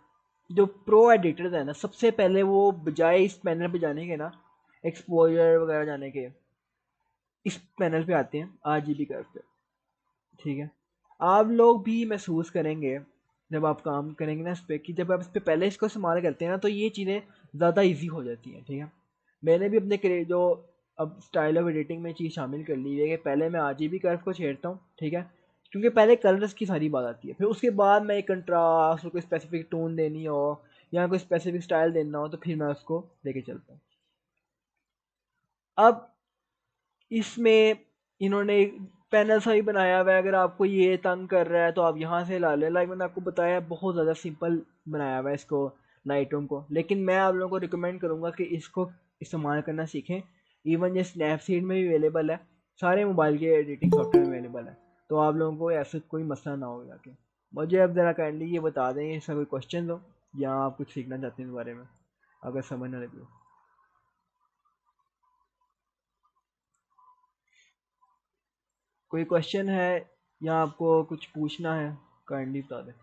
जो प्रो एडिटर्स है ना सबसे पहले वो बजाय इस पैनल पे जाने के ना एक्सपोजर वगैरह जाने के इस पैनल पे आते हैं आरजीबी कर्व पे, ठीक है। आप लोग भी महसूस करेंगे जब आप काम करेंगे ना इस पे कि जब आप इस पे पहले इसको इस्तेमाल करते हैं ना तो ये चीज़ें ज़्यादा इजी हो जाती हैं, ठीक है। मैंने भी अपने जो अब स्टाइल ऑफ एडिटिंग में चीज़ शामिल कर ली है कि पहले मैं आरजीबी कर्व को छेड़ता हूँ, ठीक है, क्योंकि पहले कलर्स की सारी बात आती है, फिर उसके बाद मैं एक कंट्रास्ट और कोई स्पेसिफिक टोन देनी हो या कोई स्पेसिफिक स्टाइल देना हो तो फिर मैं उसको लेके चलता हूँ। अब इसमें इन्होंने पैनल सा ही बनाया हुआ है, अगर आपको ये तंग कर रहा है तो आप यहाँ से ला लें, लाइक मैंने आपको बताया बहुत ज़्यादा सिंपल बनाया हुआ है इसको लाइट रूम को, लेकिन मैं आप लोगों को रिकमेंड करूँगा कि इसको इस्तेमाल करना सीखें। इवन ये स्नैपसीड में भी अवेलेबल है, सारे मोबाइल के एडिटिंग सॉफ्टवेयर में अवेलेबल है, तो आप लोगों को ऐसा कोई मसला ना हो जाके। मुझे अब ज़रा काइंडली ये बता दें इसका कोई क्वेश्चन हो या आप कुछ सीखना चाहते हैं इस बारे में, अगर समझ ना लगे। कोई क्वेश्चन है या आपको कुछ पूछना है, काइंडली बता दें।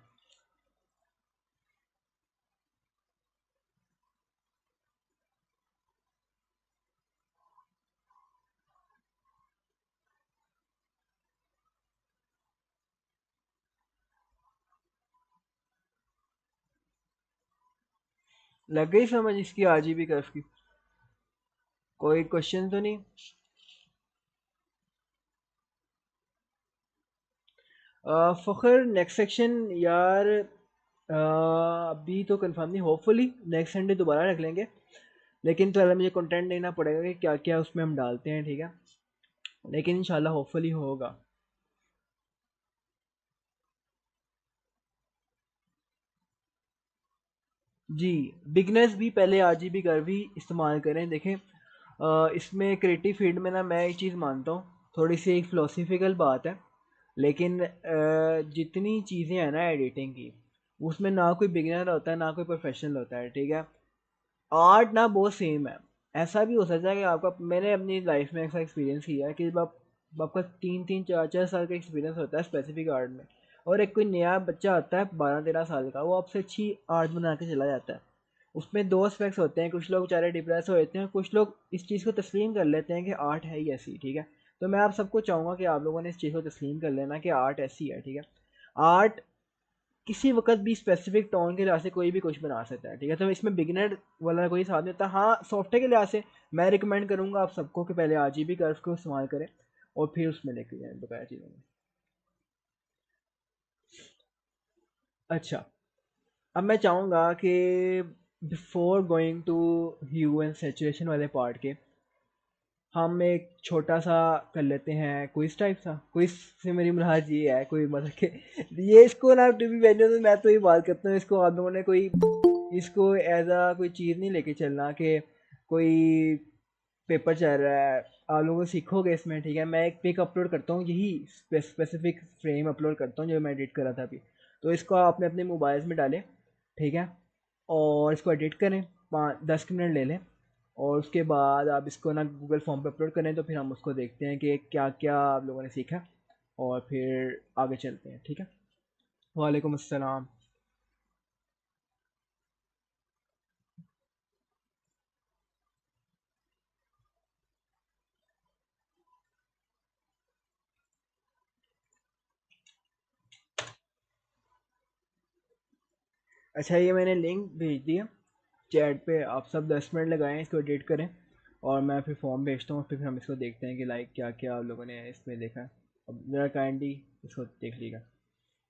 लग गई समझ इसकी आरजीबी कर्व की? कोई क्वेश्चन तो नहीं? फ़खर नेक्स्ट सेक्शन यार अभी तो कंफर्म नहीं, होपफुली नेक्स्ट संडे दोबारा रख लेंगे, लेकिन तो पहले मुझे कंटेंट देना पड़ेगा कि क्या क्या उसमें हम डालते हैं, ठीक है, लेकिन इंशाल्लाह होपफुली होगा। जी, बिगनर्स भी पहले आरजीबी कर्व ही इस्तेमाल करें। देखें इसमें क्रिएटिव फील्ड में ना मैं एक चीज़ मानता हूँ थोड़ी सी एक फ़िलोसॉफ़िकल बात है, लेकिन जितनी चीज़ें हैं ना एडिटिंग की, उसमें ना कोई बिगिनर होता है ना कोई प्रोफेशनल होता है, ठीक है। आर्ट ना बहुत सेम है। ऐसा भी हो सकता है कि आपका, मैंने अपनी लाइफ में ऐसा एक्सपीरियंस किया है कि जब आपका 3-3 4-4 साल का एक्सपीरियंस होता है स्पेसिफिक आर्ट में, और एक कोई नया बच्चा आता है 12-13 साल का, वो आपसे अच्छी आर्ट बना के चला जाता है। उसमें दो एस्पेक्ट्स होते हैं, कुछ लोग बेचारे डिप्रेस होते हैं, कुछ लोग इस चीज़ को तस्लीम कर लेते हैं कि आर्ट है ही ऐसी, ठीक है। तो मैं आप सबको चाहूँगा कि आप लोगों ने इस चीज़ को तस्लीम कर लेना कि आर्ट ऐसी है, ठीक है। आर्ट किसी वक्त भी स्पेसिफिक टोन के लिहाज से कोई भी कुछ बना सकता है, ठीक है। तो इसमें बिगिनर वाला कोई साथ नहीं होता। हाँ, सॉफ्टवेयर के लिहाज से मैं रिकमेंड करूँगा आप सबको कि पहले RGB कर्व को इस्तेमाल करें और फिर उसमें लेके जाएँ बकाया चीज़ों में। अच्छा, अब मैं चाहूँगा कि before going to hue and saturation वाले पार्ट के, हम एक छोटा सा कर लेते हैं क्विज टाइप सा। क्विज से मेरी मुराद ये है, कोई मतलब कि ये इसको ना, टू बी वेरी ऑनेस्ट, मैं तो ये बात करता हूँ, इसको आप लोगों ने कोई इसको एज अ कोई चीज़ नहीं लेके चलना कि कोई पेपर चल रहा है। आप लोगों सीखोगे इसमें, ठीक है। मैं एक पिक अपलोड करता हूँ, यही स्पेसिफिक फ्रेम अपलोड करता हूँ जो मैं एडिट कर रहा था अभी। तो इसको आपने अपने मोबाइल में डालें, ठीक है, और इसको एडिट करें, 5-10 मिनट ले लें, और उसके बाद आप इसको ना गूगल फॉर्म पे अपलोड करें, तो फिर हम उसको देखते हैं कि क्या क्या आप लोगों ने सीखा, और फिर आगे चलते हैं, ठीक है। वालेकुम अस्सलाम। अच्छा, ये मैंने लिंक भेज दिया चैट पे, आप सब 10 मिनट लगाएं इसको एडिट करें, और मैं फिर फॉर्म भेजता हूँ, फिर हम इसको देखते हैं कि लाइक क्या क्या आप लोगों ने इसमें देखा है। अब ज़रा काइंडली इसको देख लीजिएगा,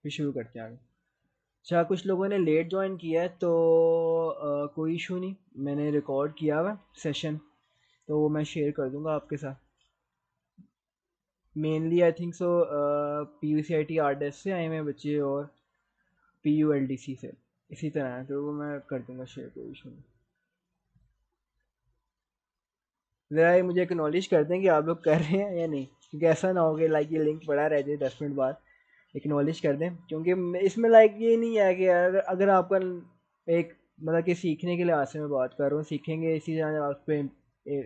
फिर शुरू करते हैं आगे। अच्छा, कुछ लोगों ने लेट ज्वाइन किया है, तो कोई इशू नहीं, मैंने रिकॉर्ड किया हुआ सेशन, तो वो मैं शेयर कर दूंगा आपके साथ। Mainly I think so PUCIT RDS से आए हुए हैं बच्चे, और PULDC से, इसी तरह है, तो वो मैं कर दूंगा शेयर, कोई इशू नहीं। ज़रा ये मुझे एक्नॉलेज कर दें कि आप लोग कर रहे हैं या नहीं, क्योंकि ऐसा ना हो कि लाइक ये लिंक पड़ा रह जाए 10 मिनट बाद। एक्नॉलेज कर दें, क्योंकि इसमें लाइक ये नहीं है कि अगर अगर आपका एक मतलब कि सीखने के लिहाज से मैं बात कर रहा हूँ, सीखेंगे इसी तरह आप उस पर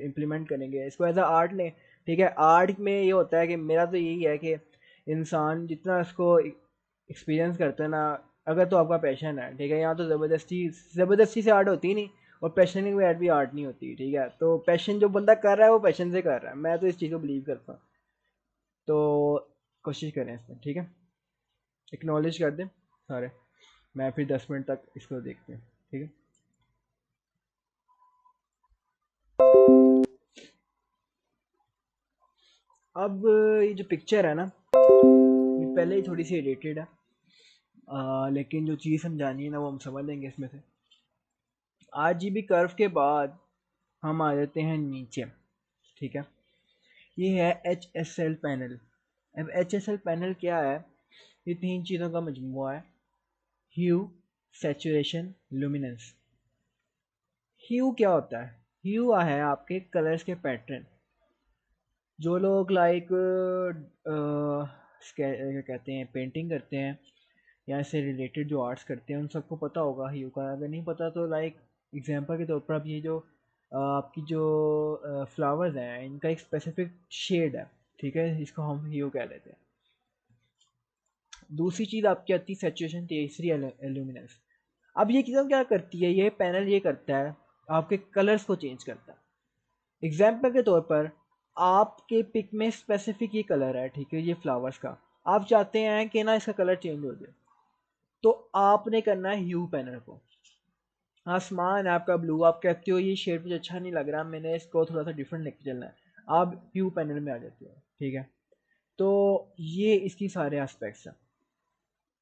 इम्प्लीमेंट करेंगे इसको एज अ आर्ट लें, ठीक है। आर्ट में ये होता है कि मेरा तो यही है कि इंसान जितना इसको एक्सपीरियंस करता है ना, अगर तो आपका पैशन है, ठीक है, यहाँ तो ज़बरदस्ती ज़बरदस्ती से आर्ट होती ही नहीं, और पैशन के बगैर भी आर्ट नहीं होती, ठीक है। तो पैशन जो बंदा कर रहा है वो पैशन से कर रहा है, मैं तो इस चीज़ को बिलीव करता हूँ। तो कोशिश करें इसमें, ठीक है। एक्नॉलेज कर दें सारे, मैं फिर 10 मिनट तक इसको देखते हैं, ठीक है। अब ये जो पिक्चर है ना, ये पहले ही थोड़ी सी एडिटेड है, लेकिन जो चीज़ समझानी है ना वो हम समझ लेंगे इसमें से। RGB कर्व के बाद हम आ जाते हैं नीचे, ठीक है। ये है HSL पैनल। अब HSL पैनल क्या है? ये तीन चीज़ों का मजमुआ है: ह्यू, सैचुरेशन, लुमिनेंस। ह्यू क्या होता है? ह्यू है आपके कलर्स के पैटर्न। जो लोग लाइक क्या कहते हैं, पेंटिंग करते हैं या इससे रिलेटेड जो आर्ट्स करते हैं, उन सबको पता होगा ह्यू का। अगर नहीं पता तो लाइक एग्जांपल के तौर पर, अब ये जो आपकी जो फ्लावर्स हैं, इनका एक स्पेसिफिक शेड है, ठीक है, इसको हम ह्यू कह लेते हैं। दूसरी चीज़ आपकी आती है सैचुरेशन, तीसरी एल्यूमिनेंस। अब ये चीज़ क्या करती है, ये पैनल ये करता है, आपके कलर्स को चेंज करता है। एग्जाम्पल के तौर पर, आपके पिक में स्पेसिफिक ये कलर है, ठीक है, ये फ्लावर्स का, आप चाहते हैं कि ना इसका कलर चेंज हो जाए, तो आपने करना है ह्यू पैनल को। आसमान है आपका ब्लू, आप कहते हो ये शेड मुझे अच्छा नहीं लग रहा, मैंने इसको थोड़ा सा डिफरेंट लेके चलना है, आप ह्यू पैनल में आ जाते हो, ठीक है। तो ये इसकी सारे एस्पेक्ट्स हैं।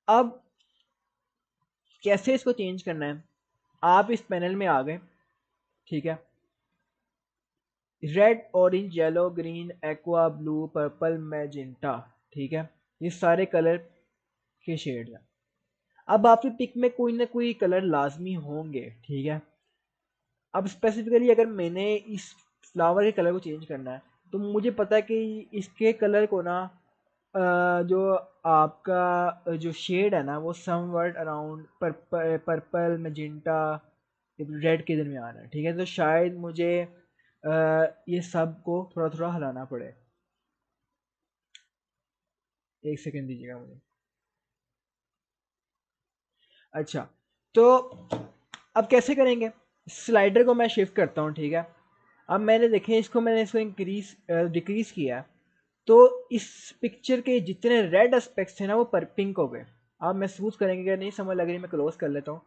अब कैसे इसको चेंज करना है? आप इस पैनल में आ गए, ठीक है। Red, orange, yellow, green, aqua, blue, purple, magenta, ठीक है, ये सारे कलर के शेड्स हैं। अब आपकी पिक में कोई ना कोई कलर लाजमी होंगे, ठीक है। अब स्पेसिफिकली अगर मैंने इस फ्लावर के कलर को चेंज करना है, तो मुझे पता है कि इसके कलर को ना जो आपका जो शेड है ना वो somewhat around purple magenta red के दरमियान है, ठीक है। तो शायद मुझे ये सब को थोड़ा थोड़ा हिलाना पड़े। एक सेकंड दीजिएगा मुझे। अच्छा, तो अब कैसे करेंगे? स्लाइडर को मैं शिफ्ट करता हूँ, ठीक है। अब मैंने देखें इसको, मैंने इसको इंक्रीज डिक्रीज किया, तो इस पिक्चर के जितने रेड एस्पेक्ट्स थे ना वो पर पिंक हो गए। आप महसूस करेंगे कि नहीं समझ लग रही, मैं क्लोज कर लेता हूँ।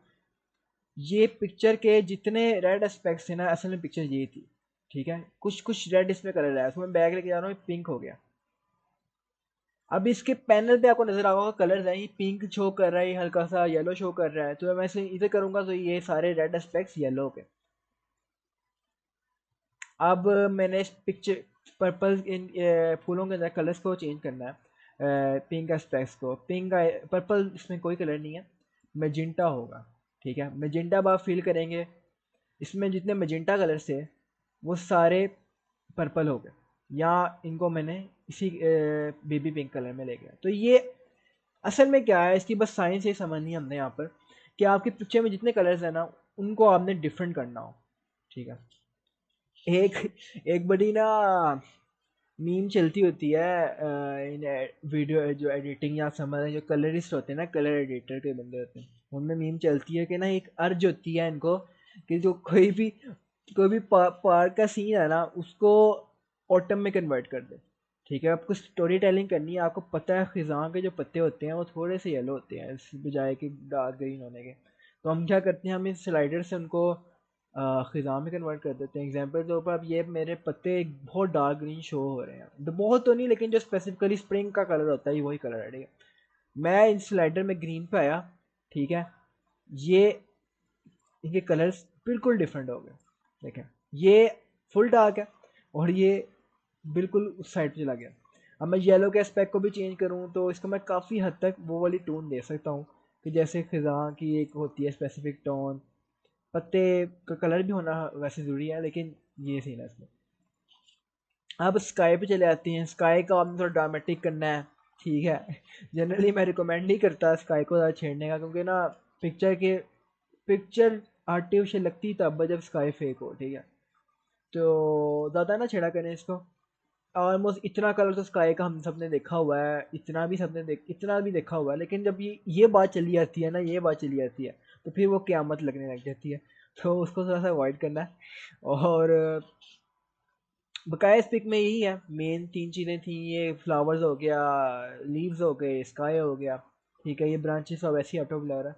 ये पिक्चर के जितने रेड एस्पेक्ट्स थे ना, असल में पिक्चर ये थी, ठीक है। कुछ कुछ रेड इसमें कलर है, उसमें बैग लेके जा रहा हूँ, पिंक हो गया। अब इसके पैनल पे आपको नजर आ होगा कलर्स है, ये पिंक शो कर रहा है, ये हल्का सा येलो शो कर रहा है। तो मैं इसे इधर करूंगा तो ये सारे रेड एस्पेक्ट्स येलो के। अब मैंने इस पिक्चर पर्पल इन फूलों के अंदर कलर्स को चेंज करना है। पिंक एस्पेक्ट्स को पिंक, पर्पल इसमें कोई कलर नहीं है, मैजेंटा होगा, ठीक है। मैजेंटा आप फील करेंगे, इसमें जितने मैजेंटा कलर्स थे वो सारे पर्पल हो गए, या इनको मैंने इसी बेबी पिंक कलर में ले गया। तो ये असल में क्या है, इसकी बस साइंस ही समझनी है हमने यहाँ पर, कि आपकी पिक्चर में जितने कलर्स हैं ना उनको आपने डिफरेंट करना हो, ठीक है। एक एक बड़ी ना मीम चलती होती है इन वीडियो जो एडिटिंग या समझ जो कलरिस्ट होते हैं ना, कलर एडिटर के बंदे होते हैं, उनमें मीम चलती है कि ना एक अर्ज होती है इनको कि जो कोई भी पार्क का सीन है ना उसको ऑटम में कन्वर्ट कर दे, ठीक है। आपको स्टोरी टेलिंग करनी है, आपको पता है खिज़ां के जो पत्ते होते हैं वो थोड़े से येलो होते हैं इस बजाय कि डार्क ग्रीन होने के। तो हम क्या करते हैं, हम इस स्लाइडर से उनको ख़िज़ा में कन्वर्ट कर देते हैं। एग्जांपल के ऊपर अब ये मेरे पत्ते बहुत डार्क ग्रीन शो हो रहे हैं, तो बहुत तो नहीं लेकिन जो स्पेसिफिकली स्प्रिंग का कलर होता है वही कलर है, ठीक है। मैं इस स्लाइडर में ग्रीन पे आया, ठीक है। ये इनके कलर्स बिल्कुल डिफरेंट हो गए, देखें। ये फुल डार्क है और ये बिल्कुल उस साइड पे चला गया। अब मैं येलो के एस्पेक्ट को भी चेंज करूँ तो इसको मैं काफ़ी हद तक वो वाली टोन दे सकता हूँ कि जैसे खिज़ां की एक होती है स्पेसिफिक टोन, पत्ते का कलर भी होना वैसे ज़रूरी है, लेकिन ये सीन है इसमें। अब स्काई पे चले आते हैं, स्काई का आपने थोड़ा ड्रामेटिक करना है, ठीक है। जनरली मैं रिकमेंड नहीं करता स्काई को ज़्यादा छेड़ने का, क्योंकि ना पिक्चर आर्टिफिशियल लगती तब जब स्काई फेक हो, ठीक है। तो ज़्यादा ना छेड़ा करें इसको। ऑलमोस्ट इतना कलर तो स्काई का हम सब ने देखा हुआ है, इतना भी देखा हुआ है, लेकिन जब ये बात चली जाती है ना, ये बात चली जाती है तो फिर वो क़यामत लगने लग जाती है। तो उसको थोड़ा सा अवॉइड करना है। और बकाया स्पिक में यही है, मेन तीन चीज़ें थी, ये फ्लावर्स हो गया, लीव्स हो गए, स्काई हो गया, ठीक है। ये ब्रांचेस अब ऐसी ऑटो ब्लर है,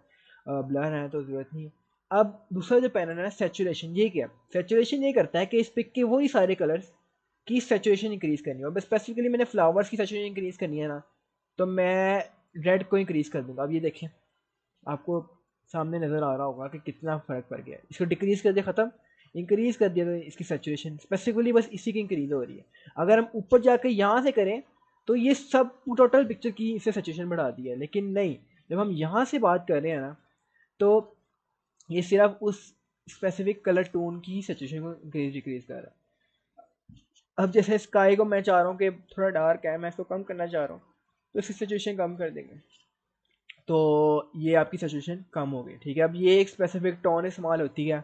ब्लर है तो ज़रूरत नहीं है। अब दूसरा जो पैनल है ना सेचुरेशन, ये क्या? सेचुरेशन ये करता है कि इस पिक के वही सारे कलर्स की सेचुरेशन इंक्रीज़ करनी हो। बस स्पेसिफिकली मैंने फ्लावर्स की सेचुरेशन इंक्रीज़ करनी है ना, तो मैं रेड को इंक्रीज़ कर दूंगा। अब ये देखें, आपको सामने नज़र आ रहा होगा कि कितना फ़र्क पड़ गया है। इसको डिक्रीज़ कर दिया ख़त्म, इंक्रीज़ कर दिया तो इसकी सेचुरेशन स्पेसिफिकली बस इसी की इंक्रीज़ हो रही है। अगर हम ऊपर जाकर यहाँ से करें तो ये सब टोटल पिक्चर की इससे सेचुरेशन बढ़ा दी है, लेकिन नहीं, जब हम यहाँ से बात कर रहे हैं ना तो ये सिर्फ उस स्पेसिफिक कलर टोन की सेचुरेशन को इंक्रीज डिक्रीज कर रहा है। अब जैसे स्काई को मैं चाह रहा हूँ कि थोड़ा डार्क है, मैं इसको कम करना चाह रहा हूँ, तो इसकी सिचुएशन कम कर देंगे तो ये आपकी सिचुएशन कम हो गई, ठीक है। अब ये एक स्पेसिफिक टोन इस्तेमाल होती है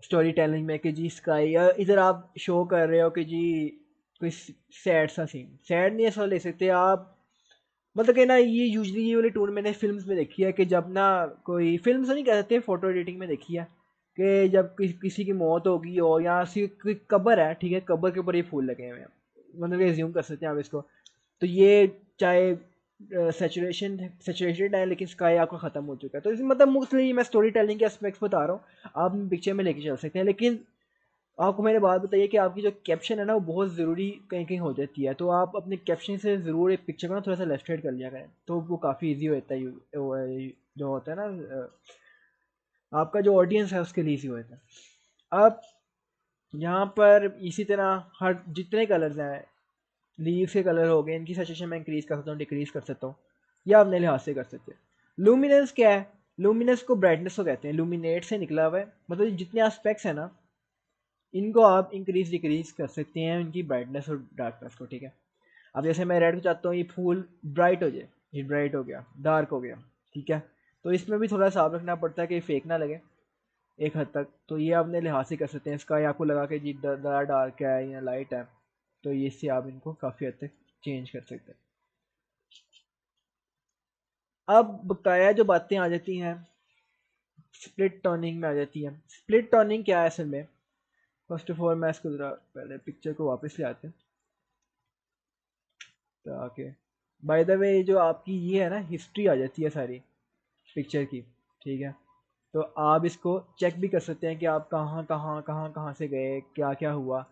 स्टोरी टेलिंग में कि जी स्काई, या इधर आप शो कर रहे हो कि जी कोई सैड सा सीन, सैड नहीं ऐसा ले सकते आप, मतलब कि ना ये यूजली ये वाली टून मैंने फिल्म्स में देखी है कि जब ना कोई फिल्म से नहीं कह सकते, फोटो एडिटिंग में देखी है कि जब किसी की मौत होगी हो या कोई कब्र है, ठीक है, कब्र के ऊपर ये फूल लगे हुए हैं, मतलब कि एज्यूम कर सकते हैं आप इसको। तो ये चाहे सेचुरेटेड है लेकिन स्काई आपका ख़त्म हो चुका है, तो मतलब मोस्टली मैं स्टोरी टेलिंग के एस्पेक्ट्स बता रहा हूँ, आप पिक्चर में लेके चल सकते हैं। लेकिन आपको मैंने बात बताई कि आपकी जो कैप्शन है ना वो बहुत ज़रूरी कहीं कहीं हो जाती है, तो आप अपने कैप्शन से ज़रूर एक पिक्चर को ना थोड़ा सा लेफ्ट साइड कर लिया करें, तो वो काफ़ी इजी होता है। जो होता है ना आपका जो ऑडियंस है उसके लिए इजी होता है। अब यहाँ पर इसी तरह हर जितने कलर्स हैं, लीव्स के कलर हो गए, इनकी सैचुरेशन मैं इंक्रीज़ कर सकता हूँ, डिक्रीज़ कर सकता हूँ, या अपने लिहाज से कर सकते हैं। लूमिनेंस क्या है? लूमिनेंस को ब्राइटनेस को कहते हैं, लूमिनेट से निकला हुआ है, मतलब जितने एस्पेक्ट्स हैं ना इनको आप इंक्रीज डिक्रीज कर सकते हैं इनकी ब्राइटनेस और डार्कनेस को, ठीक है। अब जैसे मैं रेड को चाहता हूँ ये फूल ब्राइट हो जाए, ये ब्राइट हो गया, डार्क हो गया, ठीक है। तो इसमें भी थोड़ा साफ रखना पड़ता है कि फेक ना लगे एक हद तक। तो ये अपने लिहाज से कर सकते हैं, इसका या आपको लगा कि जी ज़्यादा डार्क है या लाइट है, तो ये इससे आप इनको काफ़ी हद तक चेंज कर सकते हैं। अब बकाया जो बातें आ जाती हैं स्प्लिट टर्निंग में आ जाती हैं। स्प्लिट टर्निंग क्या है असल में? फर्स्ट ऑफ ऑल मैं इसको ज़रा पहले पिक्चर को वापस ले आते हैं ताकि बाय द वे जो आपकी ये है ना हिस्ट्री आ जाती है सारी पिक्चर की, ठीक है। तो आप इसको चेक भी कर सकते हैं कि आप कहाँ से गए, क्या क्या हुआ।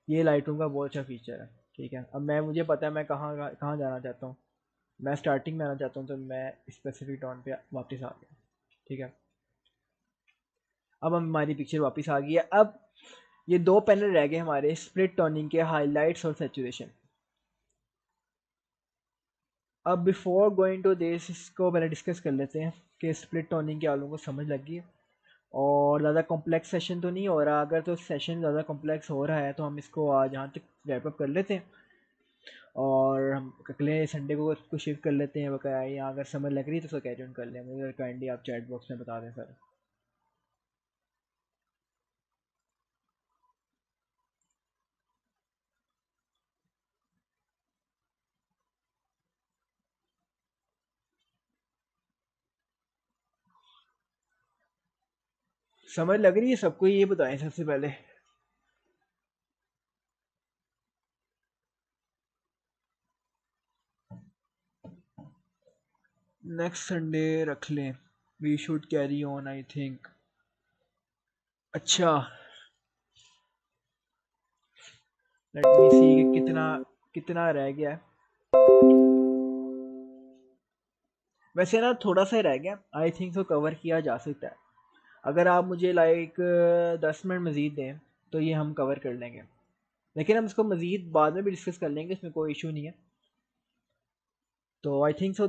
ये लाइटरूम का बहुत अच्छा फीचर है, ठीक है। अब मैं मुझे पता है मैं कहाँ कहाँ जाना चाहता हूँ, मैं स्टार्टिंग में आना चाहता हूँ, तो मैं स्पेसिफिक टाउन पे वापस आ गया, ठीक है। अब हमारी पिक्चर वापस आ गई है। अब ये दो पैनल रह गए हमारे स्प्लिट टर्निंग के, हाईलाइट्स और सैचुरेशन। अब बिफोर गोइंग टू दिस इसको पहले डिस्कस कर लेते हैं कि स्प्लिट टर्निंग के आलों को समझ लगी है और ज़्यादा कॉम्प्लेक्स सेशन तो नहीं हो रहा। अगर तो सेशन ज़्यादा कॉम्प्लेक्स हो रहा है तो हम इसको आज यहाँ तक रैप अप कर लेते हैं और हम अगले संडे को शिफ्ट कर लेते हैं बकाया। या अगर समझ लग रही है तो उसको कैरी ऑन कर लें, मुझे काइंडली आप चैट बॉक्स में बता दें सर। समझ लग रही है सबको, ये बताएं सबसे पहले। नेक्स्ट संडे रख लें, we should carry on I think. अच्छा, लेट मी सी कि कितना कितना रह गया है। वैसे ना थोड़ा सा ही रह गया, आई थिंक सो कवर किया जा सकता है। अगर आप मुझे लाइक 10 मिनट मज़ीद दें तो ये हम कवर कर लेंगे, लेकिन हम इसको मज़ीद बाद में भी डिस्कस कर लेंगे, इसमें कोई इशू नहीं है। तो आई थिंक सो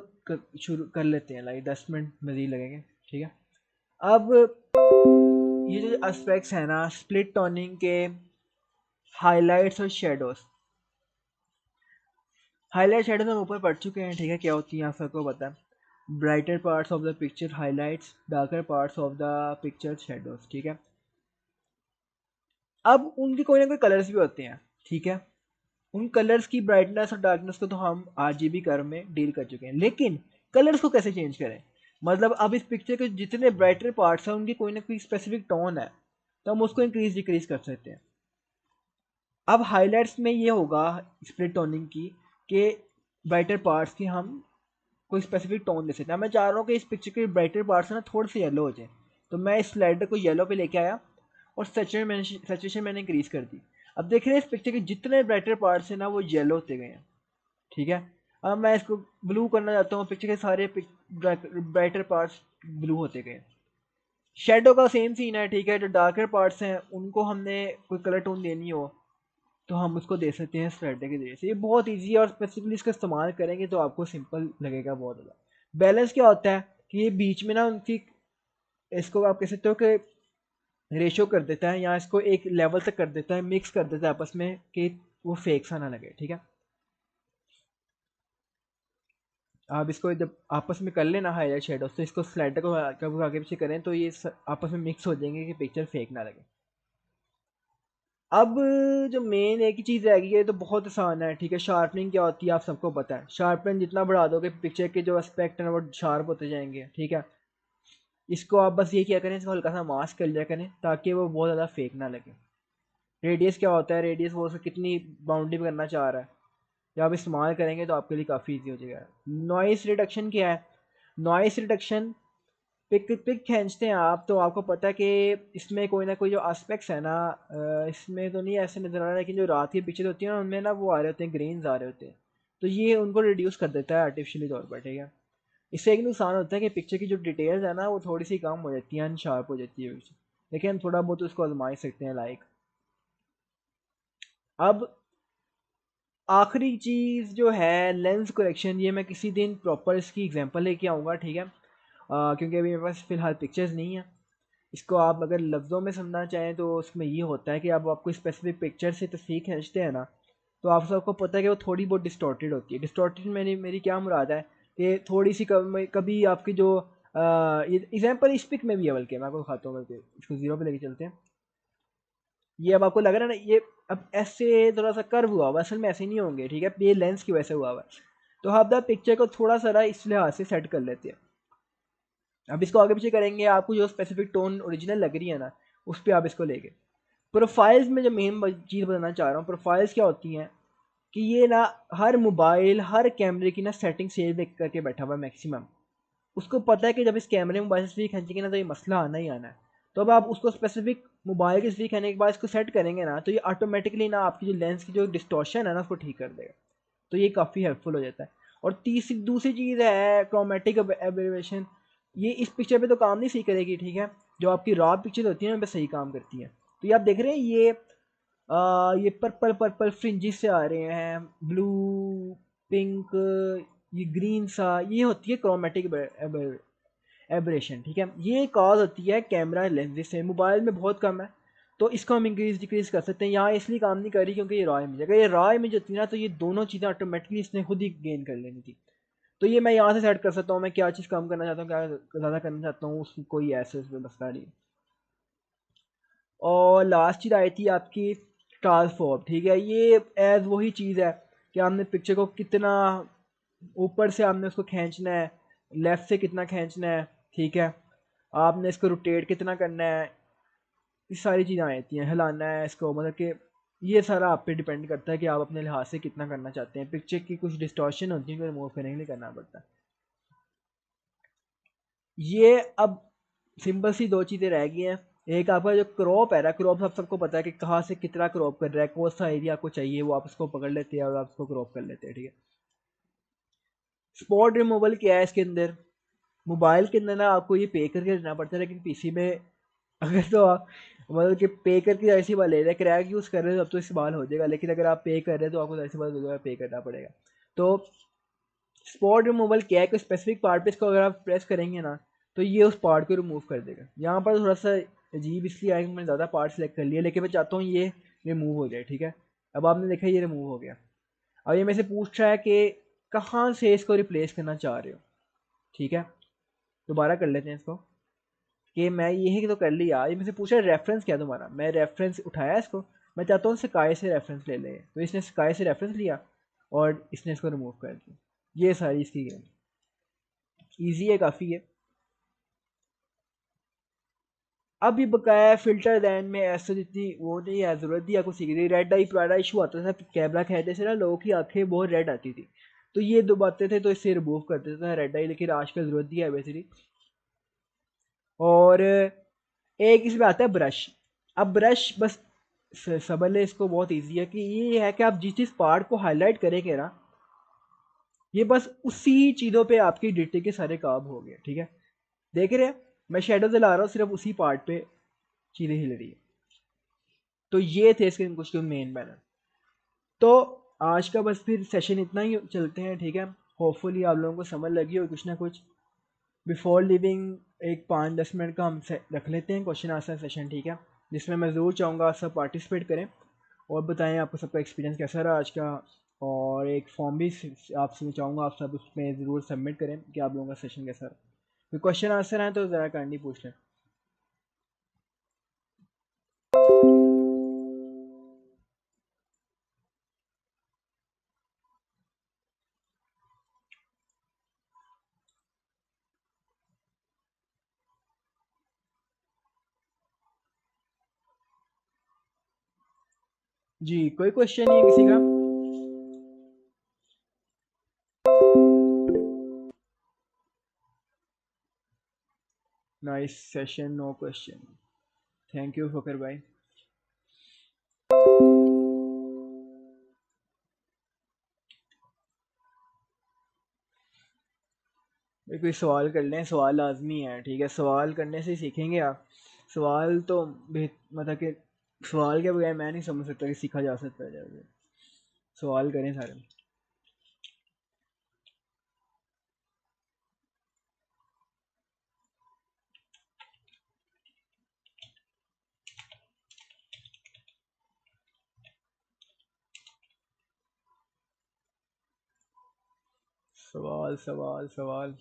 शुरू कर लेते हैं, लाइक 10 मिनट मज़ीद लगेंगे, ठीक है। अब ये जो एस्पेक्ट्स हैं ना स्प्लिट टर्निंग के, हाइलाइट्स और शेडोज। हाईलाइट शेडोज हम ऊपर पढ़ चुके हैं, ठीक है, क्या होती हैं आप सबको पता है। Brighter parts of the picture highlights, darker parts of the picture shadows, ठीक है। अब उनके कोई ना कोई कलर्स भी होते हैं, ठीक है। उन कलर्स की ब्राइटनेस और डार्कनेस को तो हम आरजीबी कर्व में डील कर चुके हैं, लेकिन कलर्स को कैसे चेंज करें? मतलब अब इस पिक्चर के जितने ब्राइटर पार्ट्स हैं उनकी कोई ना कोई स्पेसिफिक टोन है, तो हम उसको इंक्रीज डिक्रीज कर सकते हैं। अब हाइलाइट्स में ये होगा स्प्लिट टोनिंग की कि ब्राइटर पार्ट्स की हम कोई स्पेसिफिक टोन दे सकते हैं। मैं चाह रहा हूँ कि इस पिक्चर के ब्राइटर पार्ट्स ना थोड़े से येलो हो जाए, तो मैं इस स्लाइडर को येलो पे लेके आया और सैचुरेशन मैंने इंक्रीज कर दी। अब देख रहे हैं इस पिक्चर के जितने ब्राइटर पार्ट्स हैं ना वो येलो होते गए हैं, ठीक है। अब मैं इसको ब्लू करना चाहता हूँ, पिक्चर के सारे ब्राइटर पार्ट्स ब्लू होते गए। शेडो का सेम सीन है, ठीक है। जो डार्कर पार्ट्स हैं उनको हमने कोई कलर टोन देनी हो तो हम उसको दे सकते हैं स्लाइडर के जरिए से। ये बहुत ईजी है और स्पेसिफिकली इसका इस्तेमाल करेंगे तो आपको सिंपल लगेगा बहुत ज़्यादा। बैलेंस क्या होता है कि ये बीच में ना उनकी, इसको आप कह सकते हो कि रेशो कर देता है या इसको एक लेवल तक कर देता है, मिक्स कर देता है आपस में कि वो फेक सा ना लगे, ठीक है। आप इसको जब आपस में कर लेना हाईलाइट शेडोज, तो इसको स्लाइडर को कब आगे पीछे करें तो ये आपस में मिक्स हो जाएंगे कि पिक्चर फेक ना लगे। अब जो मेन एक ही चीज़ रह गई है तो बहुत आसान है, ठीक है। शार्पनिंग क्या होती है आप सबको पता है, शार्पनिंग जितना बढ़ा दोगे पिक्चर के जो एस्पेक्ट हैं वो शार्प होते जाएंगे, ठीक है। इसको आप बस ये क्या करें, इसको हल्का सा मास्क कर लिया करें ताकि वो बहुत ज़्यादा फेक ना लगे। रेडियस क्या होता है, रेडियस वो उसको कितनी बाउंड्री करना चाह रहा है, जब आप इस्तेमाल करेंगे तो आपके लिए काफ़ी ईजी हो जाएगा। नॉइस रिडक्शन क्या है? नॉइस रिडक्शन, पिक पिक खींचते हैं आप तो आपको पता है कि इसमें कोई ना कोई जो एस्पेक्ट्स है ना, इसमें तो नहीं ऐसे नज़र आ रहा है, लेकिन जो रात की पिक्चर होती है ना उनमें ना वो आ रहे होते हैं, ग्रेन्स आ रहे होते हैं, तो ये उनको रिड्यूस कर देता है आर्टिफिशियली तौर पर, ठीक है। इससे एक नुकसान होता है कि पिक्चर की जो डिटेल्स है ना वो थोड़ी सी कम हो जाती हैं, अनशार्प हो जाती है उससे, लेकिन हम थोड़ा बहुत उसको आजमा सकते हैं लाइक। अब आखिरी चीज़ जो है लेंस करेक्शन, ये मैं किसी दिन प्रॉपर इसकी एग्जांपल लेके आऊँगा, ठीक है। क्योंकि अभी मेरे पास फ़िलहाल पिक्चर्स नहीं है, इसको आप अगर लफ्ज़ों में समझना चाहें तो उसमें ये होता है कि अब आपको स्पेसिफिक पिक्चर से तस्वीर खींचते हैं ना, तो आप सबको पता है कि वो थोड़ी बहुत डिस्टॉर्टेड होती है। डिस्टॉर्टेड मेरी क्या मुराद है कि थोड़ी सी कभी आपकी जो एग्जाम्पल इस पिक में भी है, बल्कि मैं आपको दिखाता हूँ, बल्कि इसको जीरो पे लेके चलते हैं। ये अब आपको लग रहा है ना, ये अब ऐसे थोड़ा सा कर्व हुआ हुआ, असल में ऐसे नहीं होंगे, ठीक है, ये लेंस की वजह से हुआ हुआ है। तो आप द पिक्चर को थोड़ा सा ना इस लिहाज से सेट कर लेते हैं। अब इसको आगे पीछे करेंगे, आपको जो स्पेसिफिक टोन ओरिजिनल लग रही है ना, उस पर आप इसको लेके प्रोफाइल्स में जो मेन चीज़ बताना चाह रहा हूँ, प्रोफाइल्स क्या होती हैं कि ये ना हर मोबाइल हर कैमरे की ना सेटिंग सेव करके बैठा हुआ है मैक्सिमम। उसको पता है कि जब इस कैमरे मोबाइल से तस्वीर खींचेंगे ना तो ये मसला आना ही आना है। तो अब आप उसको स्पेसिफिक मोबाइल की तस्वीर खींचने के बाद इसको सेट करेंगे ना, तो ये ऑटोमेटिकली ना आपकी जो लेंस की जो डिस्टॉर्शन है ना उसको ठीक कर देगा। तो ये काफ़ी हेल्पफुल हो जाता है। और तीसरी दूसरी चीज़ है क्रोमेटिक एबरेशन। ये इस पिक्चर पे तो काम नहीं सही करेगी, ठीक है, जो आपकी रॉ पिक्चर होती है उन पे सही काम करती है। तो ये आप देख रहे हैं, ये पर्पल पर्पल फ्रिंजिस से आ रहे हैं, ब्लू पिंक, ये ग्रीन सा, ये होती है क्रोमेटिक एबरेशन, ठीक है। ये कॉज होती है कैमरा लेंस से, मोबाइल में बहुत कम है। तो इसको हम इंक्रीज डिक्रीज कर सकते हैं। यहाँ इसलिए काम नहीं कर रही क्योंकि ये रॉ इमेज, अगर ये रॉ इमेज होती है ना तो ये दोनों चीज़ें ऑटोमेटिकली इसने खुद ही गेन कर लेनी थी। तो ये मैं यहाँ से सेट कर सकता हूँ, मैं क्या चीज़ कम करना चाहता हूँ, क्या ज़्यादा करना चाहता हूँ, उसकी कोई ऐसे उसमें मसला नहीं। और लास्ट चीज़ आई थी आपकी ट्रांसफॉर्म, ठीक है। ये एज वही चीज़ है कि हमने पिक्चर को कितना ऊपर से हमने उसको खींचना है, लेफ़्ट से कितना खींचना है, ठीक है, आपने इसको रोटेट कितना करना है, ये सारी चीज़ें आती हैं, हिलाना है इसको, मतलब कि ये सारा आप पे डिपेंड करता है कि आप अपने लिहाज से कितना करना चाहते हैं। पिक्चर की कुछ डिस्टॉर्शन होती है, रिमूव करने के लिए करना पड़ता है। ये अब सिंपल सी दो चीज़ें रह गई हैं। एक आपका जो क्रॉप है ना, क्रॉप आप सबको पता है कि कहाँ से कितना क्रॉप कर रहा है, कौन सा एरिया आपको चाहिए, वो आप उसको पकड़ लेते हैं और आप उसको क्रॉप कर लेते हैं, ठीक है। स्पॉट रिमूवल क्या है इसके अंदर, मोबाइल के अंदर ना आपको ये पे करके लेना पड़ता है, लेकिन पीसी में अगर तो आप मतलब कि पे करके ऐसी बात ले रहे हैं, क्रैक यूज़ कर रहे हो तब तो इस्तेमाल हो जाएगा, लेकिन अगर आप पे कर रहे हो तो आपको ऐसी बात हो जाएगा, पे करना पड़ेगा। तो स्पॉट रिमूवल क्या है कि स्पेसिफिक पार्ट पे इसको अगर आप प्रेस करेंगे ना तो ये उस पार्ट को रिमूव कर देगा। यहाँ पर थोड़ा सा अजीब इसलिए आया कि मैंने ज़्यादा पार्ट सेलेक्ट कर लिया, लेकिन मैं चाहता हूँ ये रिमूव हो जाए, ठीक है। अब आपने देखा ये रिमूव हो गया। अब ये मेरे से पूछ रहा है कि कहाँ से इसको रिप्लेस करना चाह रहे हो, ठीक है। दोबारा कर लेते हैं इसको, कि मैं यही तो कर लिया। ये मुझसे पूछा रेफरेंस क्या है तुम्हारा, मैं रेफरेंस उठाया इसको, मैं चाहता हूँ स्काई से रेफरेंस ले लें, तो इसने स्काई से रेफरेंस लिया और इसने इसको रिमूव कर दिया। ये सारी इसकी गेम ईजी है, काफ़ी है। अब ये बकाया फ़िल्टर दैन में ऐसे जितनी वो नहीं है, ज़रूरत नहीं है आपको सीखने की। रेड आई बड़ा इशू आता था कैमरा खींचने से ना, लोगों की आंखें बहुत रेड आती थी, तो ये दो बातें थे, तो इससे रिमूव कर देता था रेड आई, लेकिन आजकल ज़रूरत नहीं है बेसिकली। और एक इसमें आता है ब्रश। अब ब्रश बस समझ लें इसको, बहुत ईजी है कि ये है कि आप जिस जिस पार्ट को हाईलाइट करेंगे ना, ये बस उसी चीज़ों पे आपकी डिटेल के सारे काम हो गए, ठीक है। देख रहे हैं, मैं शेडो दिला रहा हूँ, सिर्फ उसी पार्ट पे चीज़ें हिल रही है। तो ये थे इसके कुछ मेन बैनर। तो आज का बस फिर सेशन इतना ही चलते हैं, ठीक है। होपफुली आप लोगों को समझ लगी हो कुछ ना कुछ। बिफोर लिविंग एक 5-10 मिनट का हम रख लेते हैं क्वेश्चन आंसर सेशन, ठीक है, जिसमें मैं ज़रूर चाहूँगा आप सब पार्टिसिपेट करें और बताएं आपको सबका एक्सपीरियंस कैसा रहा आज का। और एक फॉर्म भी आपसे चाहूँगा आप सब उसमें ज़रूर सबमिट करें कि आप लोगों का सेशन कैसा रहा। कोई क्वेश्चन आंसर है तो ज़रा काइंडली पूछ लें। जी, कोई क्वेश्चन नहीं है किसी का? Nice session, no question. Thank you Fakhar भाई। भाई कोई सवाल कर लें, सवाल लाजमी है, ठीक है, सवाल करने से ही सीखेंगे आप। सवाल तो मतलब कि सवाल के बगैर मैं नहीं समझ सकता कि सीखा जा सकता है जैसे। सवाल करें सारे। सवाल सवाल सवाल।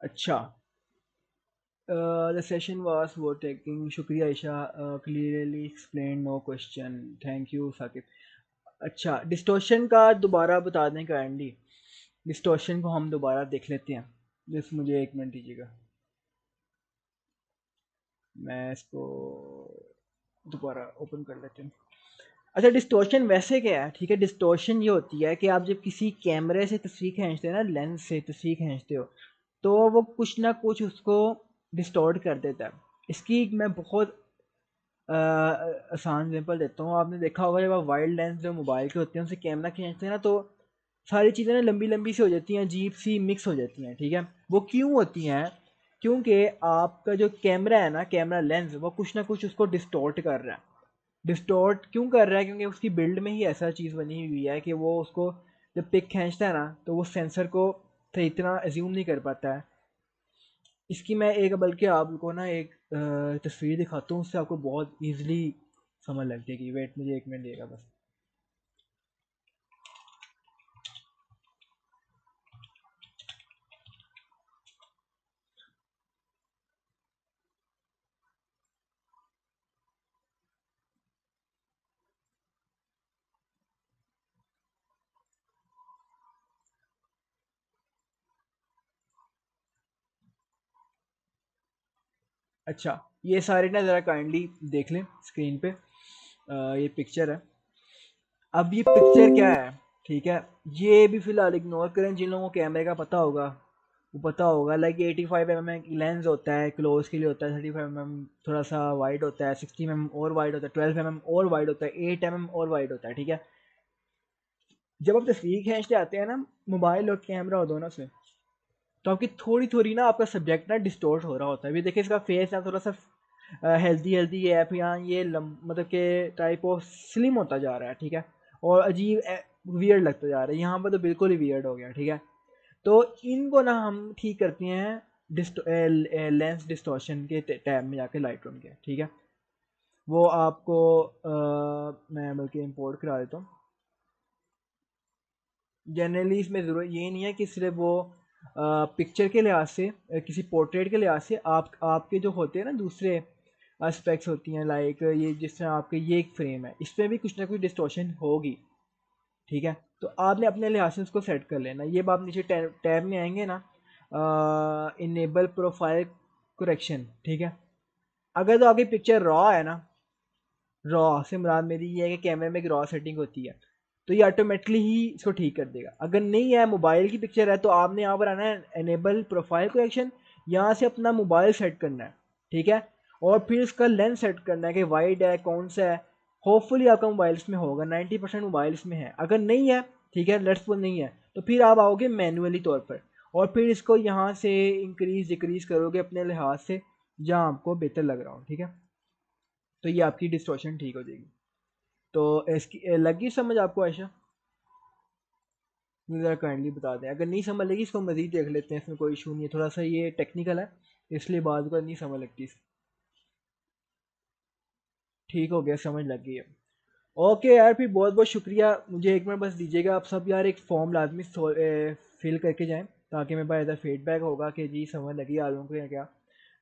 अच्छा, the session was worth taking, शुक्रिया Isha, clearly explain, no question, thank you Saqib. अच्छा, डिस्टोशन का दोबारा बता दें काइंडली, डिस्टोशन को हम दोबारा देख लेते हैं। बस मुझे एक मिनट दीजिएगा, मैं इसको दोबारा ओपन कर लेते हैं। अच्छा, डिस्टोशन वैसे क्या है, ठीक है, डिस्टोशन ये होती है कि आप जब किसी कैमरे से तस्वीर खींचते हो ना, लेंस से तस्वीर खींचते हो, तो वो कुछ ना कुछ उसको डिस्टॉर्ट कर देता है। इसकी मैं बहुत आसान एग्जांपल देता हूँ। आपने देखा होगा जब आप वाइड लेंस जो मोबाइल के होते हैं उनसे कैमरा खींचते हैं ना, तो सारी चीज़ें ना लंबी लंबी सी हो जाती हैं, अजीब सी मिक्स हो जाती हैं, ठीक है। वो क्यों होती हैं? क्योंकि आपका जो कैमरा है ना, कैमरा लेंस, वो कुछ ना कुछ उसको डिस्टॉर्ट कर रहा है। डिस्टॉर्ट क्यों कर रहा है? क्योंकि उसकी बिल्ड में ही ऐसा चीज़ बनी हुई है कि वो उसको जब पिक खींचता है ना, तो वो सेंसर को सही इतना एज्यूम नहीं कर पाता है। इसकी मैं एक, बल्कि आपको ना एक तस्वीर दिखाता हूँ, उससे आपको बहुत ईजिली समझ लग जाएगी। वेट, मुझे एक मिनट देगा बस। अच्छा, ये सारे ना ज़रा काइंडली देख लें स्क्रीन पे। ये पिक्चर है। अब ये पिक्चर क्या है, ठीक है, ये भी फिलहाल इग्नोर करें। जिन लोगों को कैमरे का पता होगा वो पता होगा, लाइक 85 mm लेंस होता है, क्लोज के लिए होता है। 35 mm थोड़ा सा वाइड होता है, 60 mm और वाइड होता है, 12 mm और वाइड होता है, 8 mm और वाइड होता है, ठीक है। जब आप तस्वीर खींचते आते हैं ना, मोबाइल और कैमरा हो दोनों से, तो आपकी थोड़ी थोड़ी ना आपका सब्जेक्ट ना डिस्टोर्ट हो रहा होता है। अभी देखिए इसका फेस ना थोड़ा सा हेल्दी हेल्दी है, फिर यहाँ ये मतलब के टाइप ऑफ स्लिम होता जा रहा है, ठीक है, और अजीब वियर्ड लगता जा रहा है। यहाँ पर तो बिल्कुल ही वियर्ड हो गया, ठीक है। तो इनको ना हम ठीक करते हैं लेंस डिस्टॉर्शन के टैब में जाके, लाइट रूम के, ठीक है। वो आपको मैं बल्कि इंपोर्ट करा देता हूँ। जनरली इसमें ज़रूरत ये नहीं है कि सिर्फ वो पिक्चर के लिहाज से, किसी पोर्ट्रेट के लिहाज से आप आपके जो होते हैं ना दूसरे एस्पेक्ट्स होती हैं, लाइक ये जिस तरह आपके ये एक फ्रेम है, इसमें भी कुछ ना कुछ डिस्टॉर्शन होगी, ठीक है। तो आपने अपने लिहाज से उसको सेट कर लेना। ये आप नीचे टैब में आएंगे ना, इनेबल प्रोफाइल करेक्शन, ठीक है। अगर तो आपकी पिक्चर रॉ है ना, रॉ से मुराद मेरी ये है कि कैमरे में एक रॉ सेटिंग होती है, तो ये ऑटोमेटिकली ही इसको ठीक कर देगा। अगर नहीं है, मोबाइल की पिक्चर है, तो आपने यहाँ पर आना है एनेबल प्रोफाइल करेक्शन, यहाँ से अपना मोबाइल सेट करना है, ठीक है। और फिर इसका लेंस सेट करना है कि वाइड है, कौन सा है। होपफुली आपका मोबाइल इसमें होगा, 90% मोबाइल इसमें है। अगर नहीं है, ठीक है, लेट्स सपोज नहीं है, तो फिर आप आओगे मैनुअली तौर पर, और फिर इसको यहाँ से इंक्रीज डिक्रीज करोगे अपने लिहाज से, जहाँ आपको बेहतर लग रहा हो, ठीक है। तो ये आपकी डिस्टॉर्शन ठीक हो जाएगी। तो इसकी लगी समझ आपको आयशा? मुझे ज़रा काइंडली बता दें, अगर नहीं समझ लगी इसको मज़ीद देख लेते हैं, इसमें कोई इशू नहीं है, थोड़ा सा ये टेक्निकल है, इसलिए बात को नहीं समझ लगती। ठीक हो गया, समझ लग गई है। ओके यार, फिर बहुत बहुत शुक्रिया। मुझे एक मिनट बस दीजिएगा आप सब यार, एक फॉर्म लाजमी फिल करके जाएं, ताकि मेरे पास ऐसा फीडबैक होगा कि जी समझ लगी आप लोगों को या क्या।